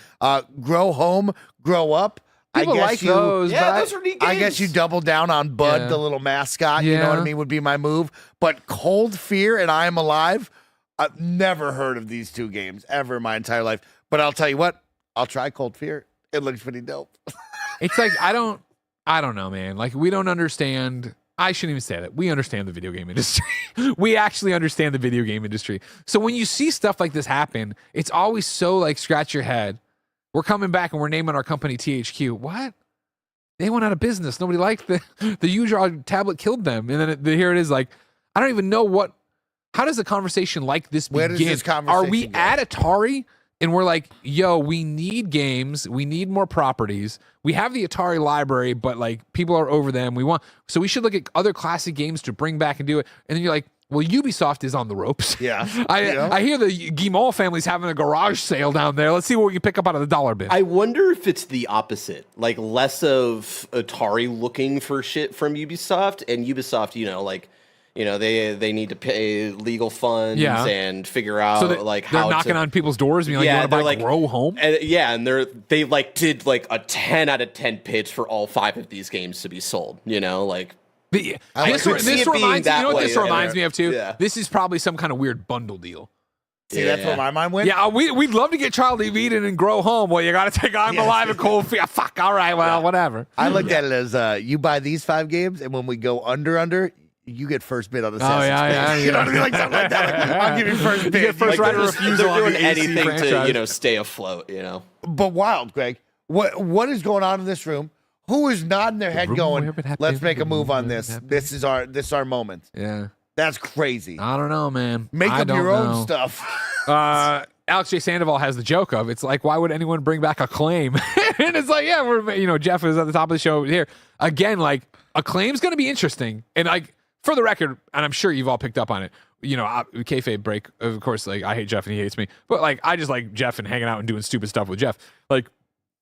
Grow Home, Grow Up. People like those. Yeah, but those are neat games. I guess you double down on Bud, Yeah. the little mascot. You know what I Yeah. mean? Would be my move. But Cold Fear and I Am Alive, I've never heard of these two games ever in my entire life. But I'll tell you what, I'll try Cold Fear. It looks pretty dope. It's like I don't know, man. Like we don't understand. I shouldn't even say that. We understand the video game industry. We actually understand the video game industry. So when you see stuff like this happen, it's always so like scratch your head. We're coming back and we're naming our company THQ. What? They went out of business. Nobody liked the usual tablet killed them. And then here it is. Like I don't even know what. How does a conversation like this begin? Where does this conversation Are we go? at Atari? And we're like, yo, we need games. We need more properties. We have the Atari library, but like people are over them. So we should look at other classic games to bring back and do it. And then you're like, well, Ubisoft is on the ropes. Yeah. I hear the Guillemot family's having a garage sale down there. Let's see what we can pick up out of the dollar bin. I wonder if it's the opposite, like less of Atari looking for shit from Ubisoft, and Ubisoft, they need to pay legal funds and figure out so how they're knocking on people's doors and being like, you want to buy Grow Home? And they did like a 10 out of 10 pitch for all 5 of these games to be sold. This reminds me of too. Yeah. This is probably some kind of weird bundle deal. See, that's where my mind went. Yeah, we'd love to get Child of Eden and Grow Home. Well, you got to take I'm Alive and Cold Fear. Fuck, all right, well, whatever. I looked at it as you buy these 5 games, and when we go under, you get first bid on Assassin's Creed. You know what I mean? Like something like that. Like, I'll give you first bid. You get first right of refusal. They're doing on the AC anything franchise. to stay afloat. But wild, Greg. What is going on in this room? Who is nodding their head going, let's make a move on this. This is our moment. Yeah. That's crazy. I don't know, man. Make I up don't your own know. stuff. Alex J. Sandoval has the joke of it's like, why would anyone bring back Acclaim? And it's like, yeah, Jeff is at the top of the show here again. Like Acclaim's going to be interesting, and like for the record, and I'm sure you've all picked up on it. Kayfabe break. Of course, like I hate Jeff and he hates me, but like I just like Jeff and hanging out and doing stupid stuff with Jeff. Like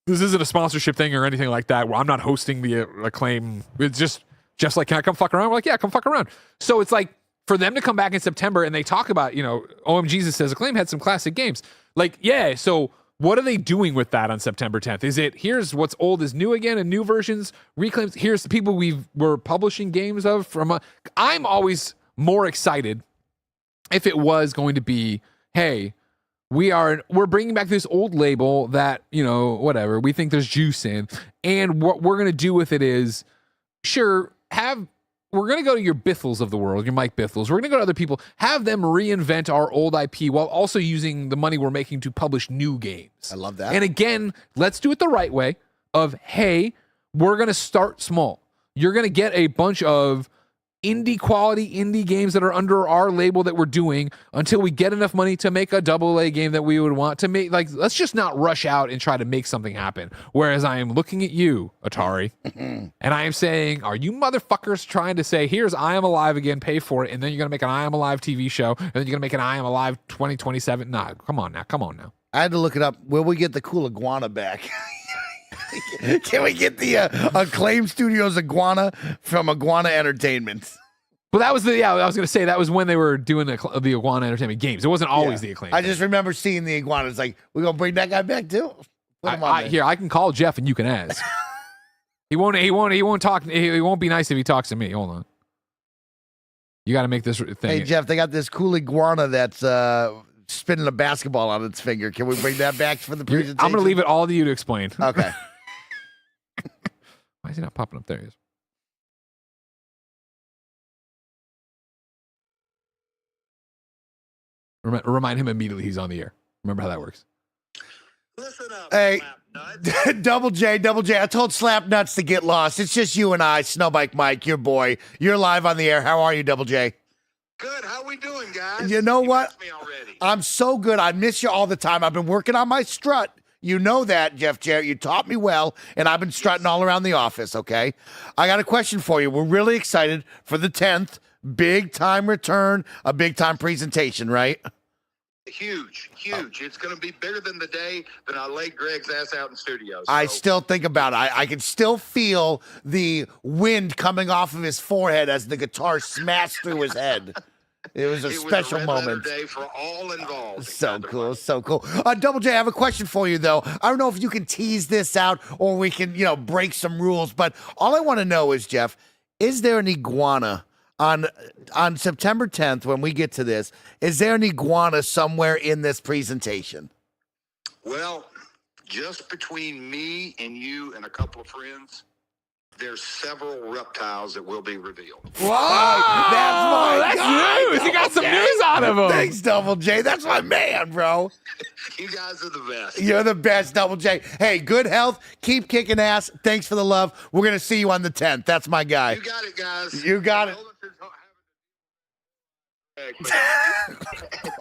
this isn't a sponsorship thing or anything like that. Where I'm not hosting the Acclaim. It's just Jeff's like, can I come fuck around? We're like, yeah, come fuck around. So it's like, for them to come back in September and they talk about, OMGesus says Acclaim had some classic games. Like, yeah, so what are they doing with that on September 10th? Is it, here's what's old is new again and new versions, reclaims, here's the people we're publishing games of from, I'm always more excited if it was going to be, hey, we're bringing back this old label that, whatever, we think there's juice in. And what we're going to do with it is, sure, we're going to go to your Bithels of the world, your Mike Bithels. We're going to go to other people, have them reinvent our old IP while also using the money we're making to publish new games. I love that. And again, let's do it the right way of, hey, we're going to start small. You're going to get a bunch of indie games that are under our label that we're doing until we get enough money to make a AA game that we would want to make. Like, let's just not rush out and try to make something happen. Whereas I am looking at you, Atari, and I am saying, are you motherfuckers trying to say, here's I Am Alive again, pay for it, and then you're going to make an I Am Alive TV show, and then you're going to make an I Am Alive 2027? Nah, come on now. I had to look it up. Will we get the cool iguana back? Can we get the Acclaim Studios iguana from Iguana Entertainment? But that was I was going to say that was when they were doing the Iguana Entertainment games. It wasn't always the Acclaim. I just remember seeing the iguana. It's like, we're going to bring that guy back too? Put him on there. Here, I can call Jeff and you can ask. He won't talk. He won't be nice if he talks to me. Hold on. You got to make this thing. Hey, Jeff, they got this cool iguana that's spinning a basketball on its finger. Can we bring that back for the presentation? I'm going to leave it all to you to explain. Okay. Why is he not popping up? There he is. Remind him immediately he's on the air. Remember how that works. Listen up, Hey, Slapnuts. Double J. I told Slapnuts to get lost. It's just you and I, Snowbike Mike, your boy. You're live on the air. How are you, Double J? Good. How we doing, guys? You know what? missed me already. I'm so good. I miss you all the time. I've been working on my strut. You know that, Jeff Jarrett. You taught me well, and I've been strutting all around the office, okay? I got a question for you. We're really excited for the 10th. Big time return, a big time presentation, right? Huge. It's going to be bigger than the day that I laid Greg's ass out in studio. I So, still think about it. I can still feel the wind coming off of his forehead as the guitar smashed through his head. It was a special red moment. letter day for all involved. So cool, so cool. Double J, I have a question for you, though. I don't know if you can tease this out or we can, break some rules, but all I want to know is, Jeff, is there an iguana on September 10th when we get to this? Is there an iguana somewhere in this presentation? Well, just between me and you and a couple of friends, there's several reptiles that will be revealed. Whoa, that's news. You got some news out of him. Thanks, Double J. That's my man, bro. You guys are the best. You're the best, Double J. Hey, good health. Keep kicking ass. Thanks for the love. We're going to see you on the 10th. That's my guy. You got it, guys. You got it.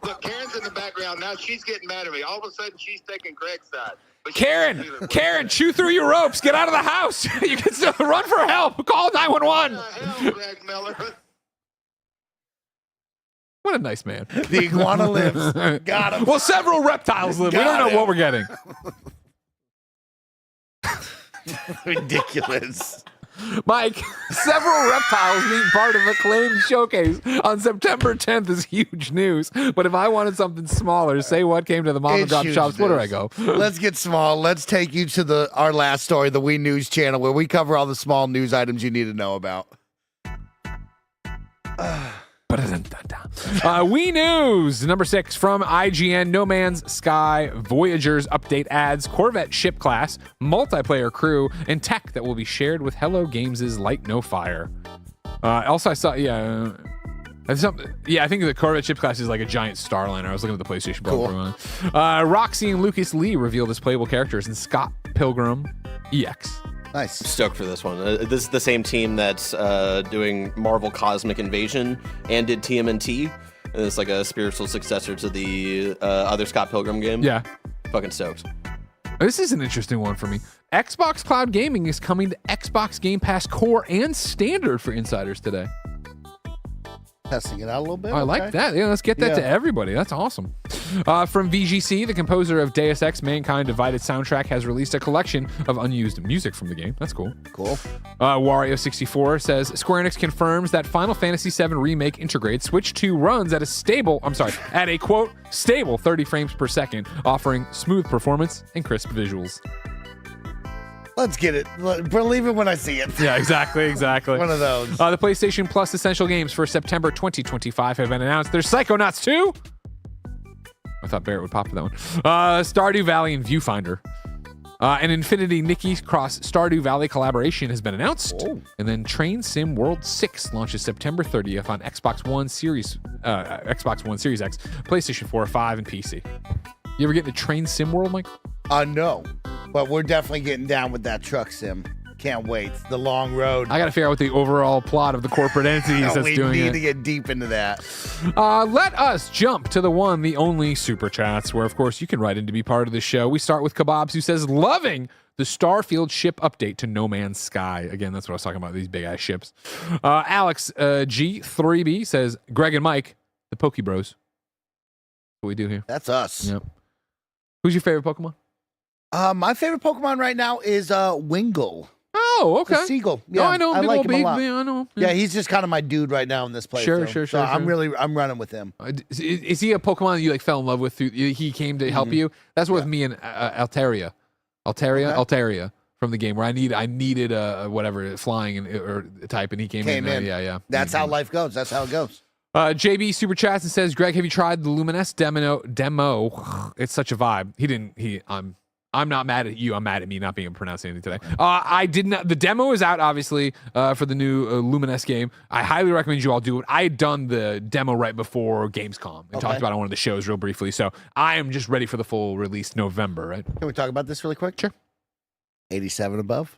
Look, Karen's in the background now. She's getting mad at me. All of a sudden, she's taking Greg's side. But Karen, chew through your ropes. Get out of the house. You can still run for help. Call 911. Hell, Greg Miller. What a nice man. The iguana lives. Got him. Well, several reptiles live. We don't know what we're getting. Ridiculous. Mike, several reptiles being part of Acclaim Showcase on September 10th is huge news. But if I wanted something smaller, say what came to the mom and pop shops, where do I go? Let's get small. Let's take you to our last story, the We News channel, where we cover all the small news items you need to know about. We News, number 6 from IGN, No Man's Sky, Voyagers update adds, Corvette ship class, multiplayer crew, and tech that will be shared with Hello Games' Light No Fire. Also, I saw, I think the Corvette ship class is like a giant Starliner. I was looking at the PlayStation Pro. Cool. Roxy and Lucas Lee revealed as playable characters in Scott Pilgrim EX. Nice. I'm stoked for this one. This is the same team that's doing Marvel Cosmic Invasion and did TMNT. And it's like a spiritual successor to the other Scott Pilgrim game. Yeah. Fucking stoked. This is an interesting one for me. Xbox Cloud Gaming is coming to Xbox Game Pass Core and Standard for insiders today. Testing it out a little bit. I like that. Yeah, let's get that to everybody. That's awesome. From VGC, the composer of Deus Ex Mankind Divided soundtrack has released a collection of unused music from the game. That's cool. Cool. Wario64 says Square Enix confirms that Final Fantasy VII Remake integrates Switch 2 runs at a quote, stable 30 frames per second, offering smooth performance and crisp visuals. Let's get it. Believe it when I see it. Yeah, exactly. One of those. The PlayStation Plus Essential Games for September 2025 have been announced. There's Psychonauts 2. I thought Barrett would pop for that one. Stardew Valley and Viewfinder. An Infinity Nikki Cross Stardew Valley collaboration has been announced. Oh. And then Train Sim World 6 launches September 30th on Xbox One Series X, PlayStation 4, 5, and PC. You ever get into Train Sim World, Mike? No. But we're definitely getting down with that truck sim. Can't wait. The long road. I got to figure out what the overall plot of the corporate entities that's doing it. We need to get deep into that. Let us jump to the one, the only Super Chats, where, of course, you can write in to be part of the show. We start with Kebabs, who says, loving the Starfield ship update to No Man's Sky. Again, that's what I was talking about, these big-ass ships. Alex G3B says, Greg and Mike, the Poke Bros. What we do here. That's us. Yep. Who's your favorite Pokemon? My favorite Pokemon right now is Wingull. Oh, okay. The seagull. Yeah, I know. I Big like old him a lot. Yeah, I know. Yeah, he's just kind of my dude right now in this playthrough. Sure. I'm running with him. Is he a Pokemon that you like fell in love with? He came to help you. That's what with me and Altaria from the game where I needed whatever flying or type, and he came in. Yeah. That's how life goes. That's how it goes. JB super chats and says, Greg, have you tried the Luminous demo? It's such a vibe. I'm not mad at you. I'm mad at me not being able to pronounce anything today. I did not. The demo is out, obviously, for the new Luminous game. I highly recommend you all do it. I had done the demo right before Gamescom and talked about it on one of the shows real briefly. So I am just ready for the full release November, right? Can we talk about this really quick? Sure. 87 above?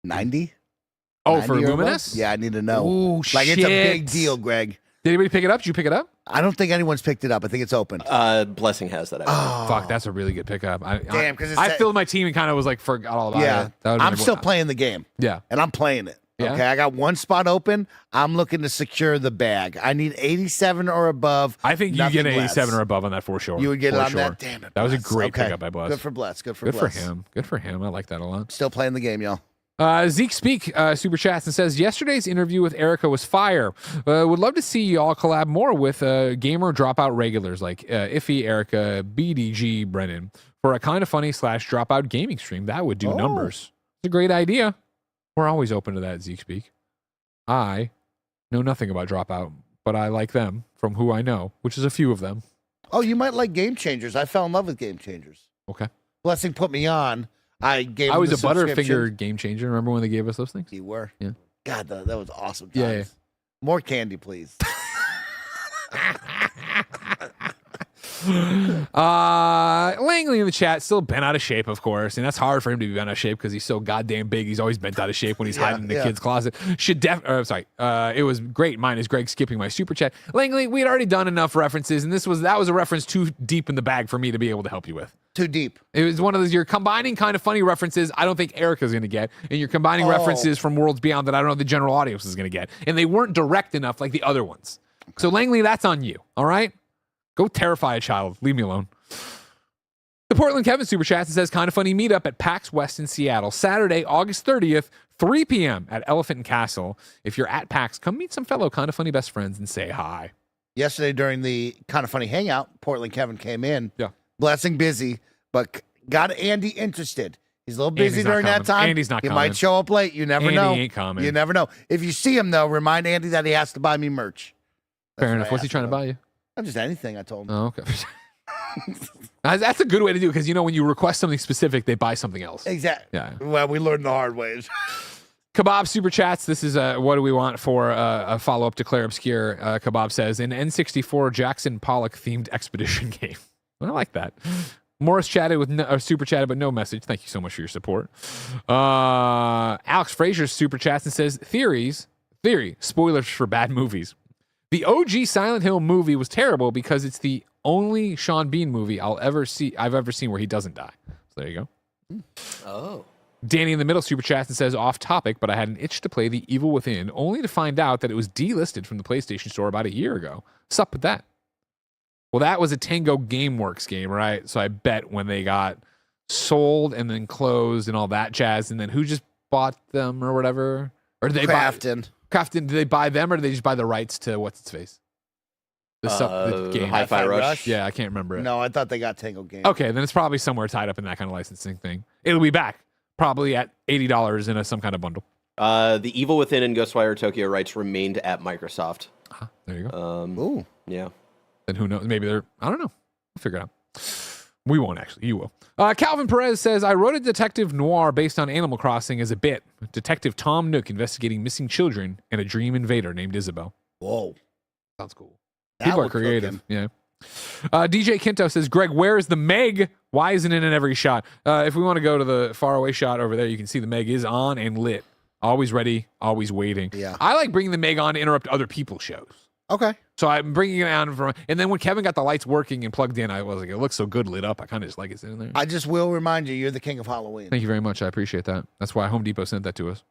90? Oh, for Luminous? Yeah, I need to know. Ooh, it's a big deal, Greg. Did anybody pick it up? Did you pick it up? I don't think anyone's picked it up. I think it's open. Blessing has that. Fuck, that's a really good pickup. Damn, because I filled my team and kind of was like, forgot all about it. I'm still playing the game. Yeah. And I'm playing it. Yeah. Okay, I got one spot open. I'm looking to secure the bag. I need 87 or above. I think you get 87 or above on that for sure. You would get it on that? Damn it. That was a great pickup by Bless. Good for Bless. Good for him. I like that a lot. Still playing the game, y'all. Zeke Speak super chats and says, yesterday's interview with Erica was fire. Would love to see y'all collab more with gamer dropout regulars like Iffy, Erica, BDG, Brennan for a kind of funny / dropout gaming stream. That would do numbers. It's a great idea. We're always open to that, Zeke Speak. I know nothing about dropout, but I like them from who I know, which is a few of them. Oh, you might like Game Changers. I fell in love with Game Changers. Okay. Blessing put me on. I was a Butterfinger game changer. Remember when they gave us those things? You were? Yeah. God, that was awesome times. Yeah. More candy, please. Langley in the chat, still bent out of shape, of course. And that's hard for him to be bent out of shape because he's so goddamn big. He's always bent out of shape when he's hiding in the kid's closet. It was great. Mine is Greg skipping my super chat. Langley, we had already done enough references, and that was a reference too deep in the bag for me to be able to help you with. Too deep. It was one of those, you're combining kind of funny references I don't think Erica's going to get, and you're combining references from Worlds Beyond that I don't know the general audience is going to get. And they weren't direct enough like the other ones. So Langley, that's on you, all right? Go terrify a child. Leave me alone. The Portland Kevin super chats and says, kind of funny meetup at PAX West in Seattle, Saturday, August 30th, 3 p.m. at Elephant and Castle. If you're at PAX, come meet some fellow kind of funny best friends and say hi. Yesterday during the kind of funny hangout, Portland Kevin came in. Yeah. Blessing busy, but got Andy interested. He's a little busy during that time. Andy's not he coming. He might show up late. You never know. Andy ain't coming. You never know. If you see him, though, remind Andy that he has to buy me merch. Fair enough. What's he trying to buy you? Not just anything, I told him. Oh, okay. That's a good way to do it because, when you request something specific, they buy something else. Exactly. Yeah. Well, we learned the hard ways. Kebab super chats. This is what do we want for a follow up to Clair Obscur? Kebab says an N64 Jackson Pollock themed expedition game. I like that. Morris chatted with super chatted, but no message. Thank you so much for your support. Alex Frazier super chats and says theory spoilers for bad movies. The OG Silent Hill movie was terrible because it's the only Sean Bean movie I've ever seen where he doesn't die. So there you go. Oh. Danny in the middle super chats and says, off topic, but I had an itch to play The Evil Within, only to find out that it was delisted from the PlayStation Store about a year ago. What's up with that? Well, that was a Tango Gameworks game, right? So I bet when they got sold and then closed and all that jazz, and then who just bought them or whatever? Or did they Crafton. Did they buy them or did they just buy the rights to what's its face? The game. Hi-Fi Rush. Yeah, I can't remember it. No, I thought they got Tango Games. Okay, then it's probably somewhere tied up in that kind of licensing thing. It'll be back. Probably at $80 in some kind of bundle. The Evil Within and Ghostwire Tokyo rights remained at Microsoft. There you go. Ooh. Yeah. Then who knows? Maybe I don't know. We'll figure it out. We won't actually. You will. Calvin Perez says, I wrote a detective noir based on Animal Crossing as a bit. Detective Tom Nook investigating missing children and a dream invader named Isabel. Whoa. Sounds cool. People are creative. Yeah. DJ Kinto says, Greg, where is the Meg? Why isn't it in every shot? If we want to go to the faraway shot over there, you can see the Meg is on and lit. Always ready, always waiting. Yeah. I like bringing the Meg on to interrupt other people's shows. Okay. So I'm bringing it on and then when Kevin got the lights working and plugged in, I was like, it looks so good lit up. I kind of just like it sitting there. I just will remind you, you're the king of Halloween. Thank you very much. I appreciate that. That's why Home Depot sent that to us.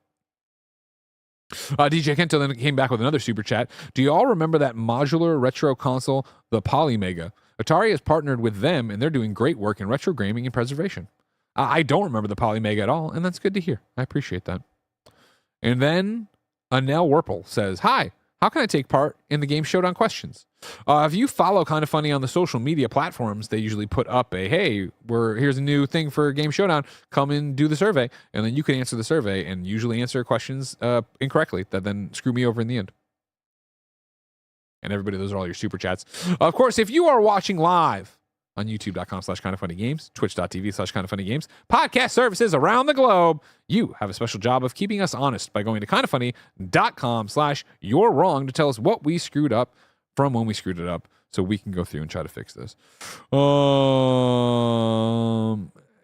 DJ Kento then came back with another super chat. Do you all remember that modular retro console, the Polymega? Atari has partnered with them, and they're doing great work in retro gaming and preservation. I don't remember the Polymega at all, and that's good to hear. I appreciate that. And then Anel Werple says, hi, how can I take part in the Game Showdown questions? If you follow Kind of Funny on the social media platforms, they usually put up here's a new thing for Game Showdown. Come and do the survey, and then you can answer the survey and usually answer questions incorrectly that then screw me over in the end. And everybody, those are all your super chats. Of course, if you are watching live on youtube.com/kindoffunnygames, twitch.tv/kindoffunnygames, podcast services around the globe, you have a special job of keeping us honest by going to kindoffunny.com/you're wrong to tell us what we screwed up from when we screwed it up so we can go through and try to fix this.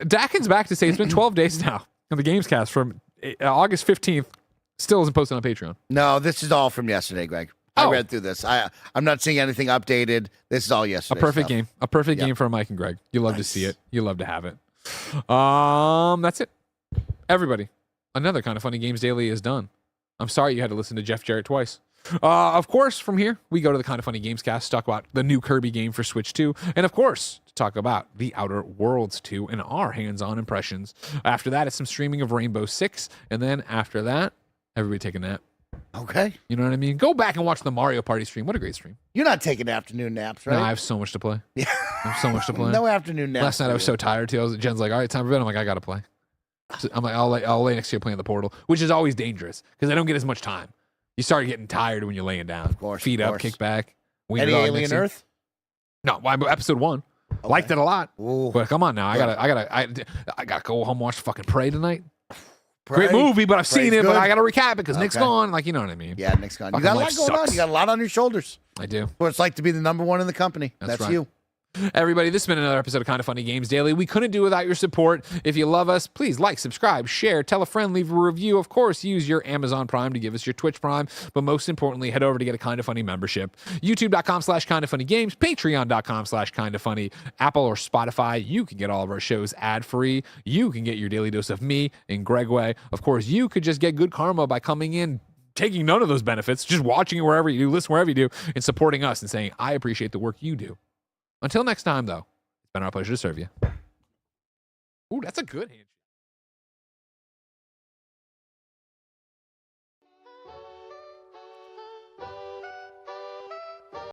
Dakin's back to say it's been 12 days now on the Gamescast from August 15th. Still isn't posted on Patreon. No, this is all from yesterday, Greg. I read through this. I'm not seeing anything updated. This is all yesterday. A perfect stuff. game. A perfect game for Mike and Greg. You love to see it. You love to have it. That's it. Everybody, another Kind of Funny Games Daily is done. I'm sorry you had to listen to Jeff Jarrett twice. Of course, from here, we go to the Kind of Funny Gamescast to talk about the new Kirby game for Switch 2. And of course, to talk about The Outer Worlds 2 and our hands-on impressions. After that, it's some streaming of Rainbow Six. And then after that, everybody take a nap. Okay. You know what I mean? Go back and watch the Mario Party stream. What a great stream. You're not taking afternoon naps, right? No, I have so much to play. Yeah. I have so much to play. No afternoon naps. Last night I was so tired too. Jen's like, all right, time for bed. I'm like, I gotta play. So I'm like, I'll lay next to you playing the Portal, which is always dangerous because I don't get as much time. You start getting tired when you're laying down. Of course. Feet of up, course. kick back. Any Alien Earth? No, episode 1. Okay. Liked it a lot. Ooh. But come on now, I gotta go home and watch fucking Prey tonight. Prey. Great movie, but I've seen Prey's it, but good. I gotta recap it because Nick's Okay. gone. Like, you know what I mean? Yeah, Nick's gone. You Fucking got a lot life going on. sucks. You got a lot on your shoulders. I do. What it's like to be the number one in the company. That's right. you. Everybody, this has been another episode of Kinda Funny Games Daily. We couldn't do without your support. If you love us, please like, subscribe, share, tell a friend, leave a review. Of course, use your Amazon Prime to give us your Twitch Prime. But most importantly, head over to get a Kinda Funny membership. YouTube.com/KindaFunnyGames, Patreon.com/KindaFunny, Apple or Spotify. You can get all of our shows ad-free. You can get your daily dose of me and Gregway. Of course, you could just get good karma by coming in, taking none of those benefits, just watching it wherever you do, listen wherever you do, and supporting us and saying, I appreciate the work you do. Until next time, though, it's been our pleasure to serve you. Ooh, that's a good handshake.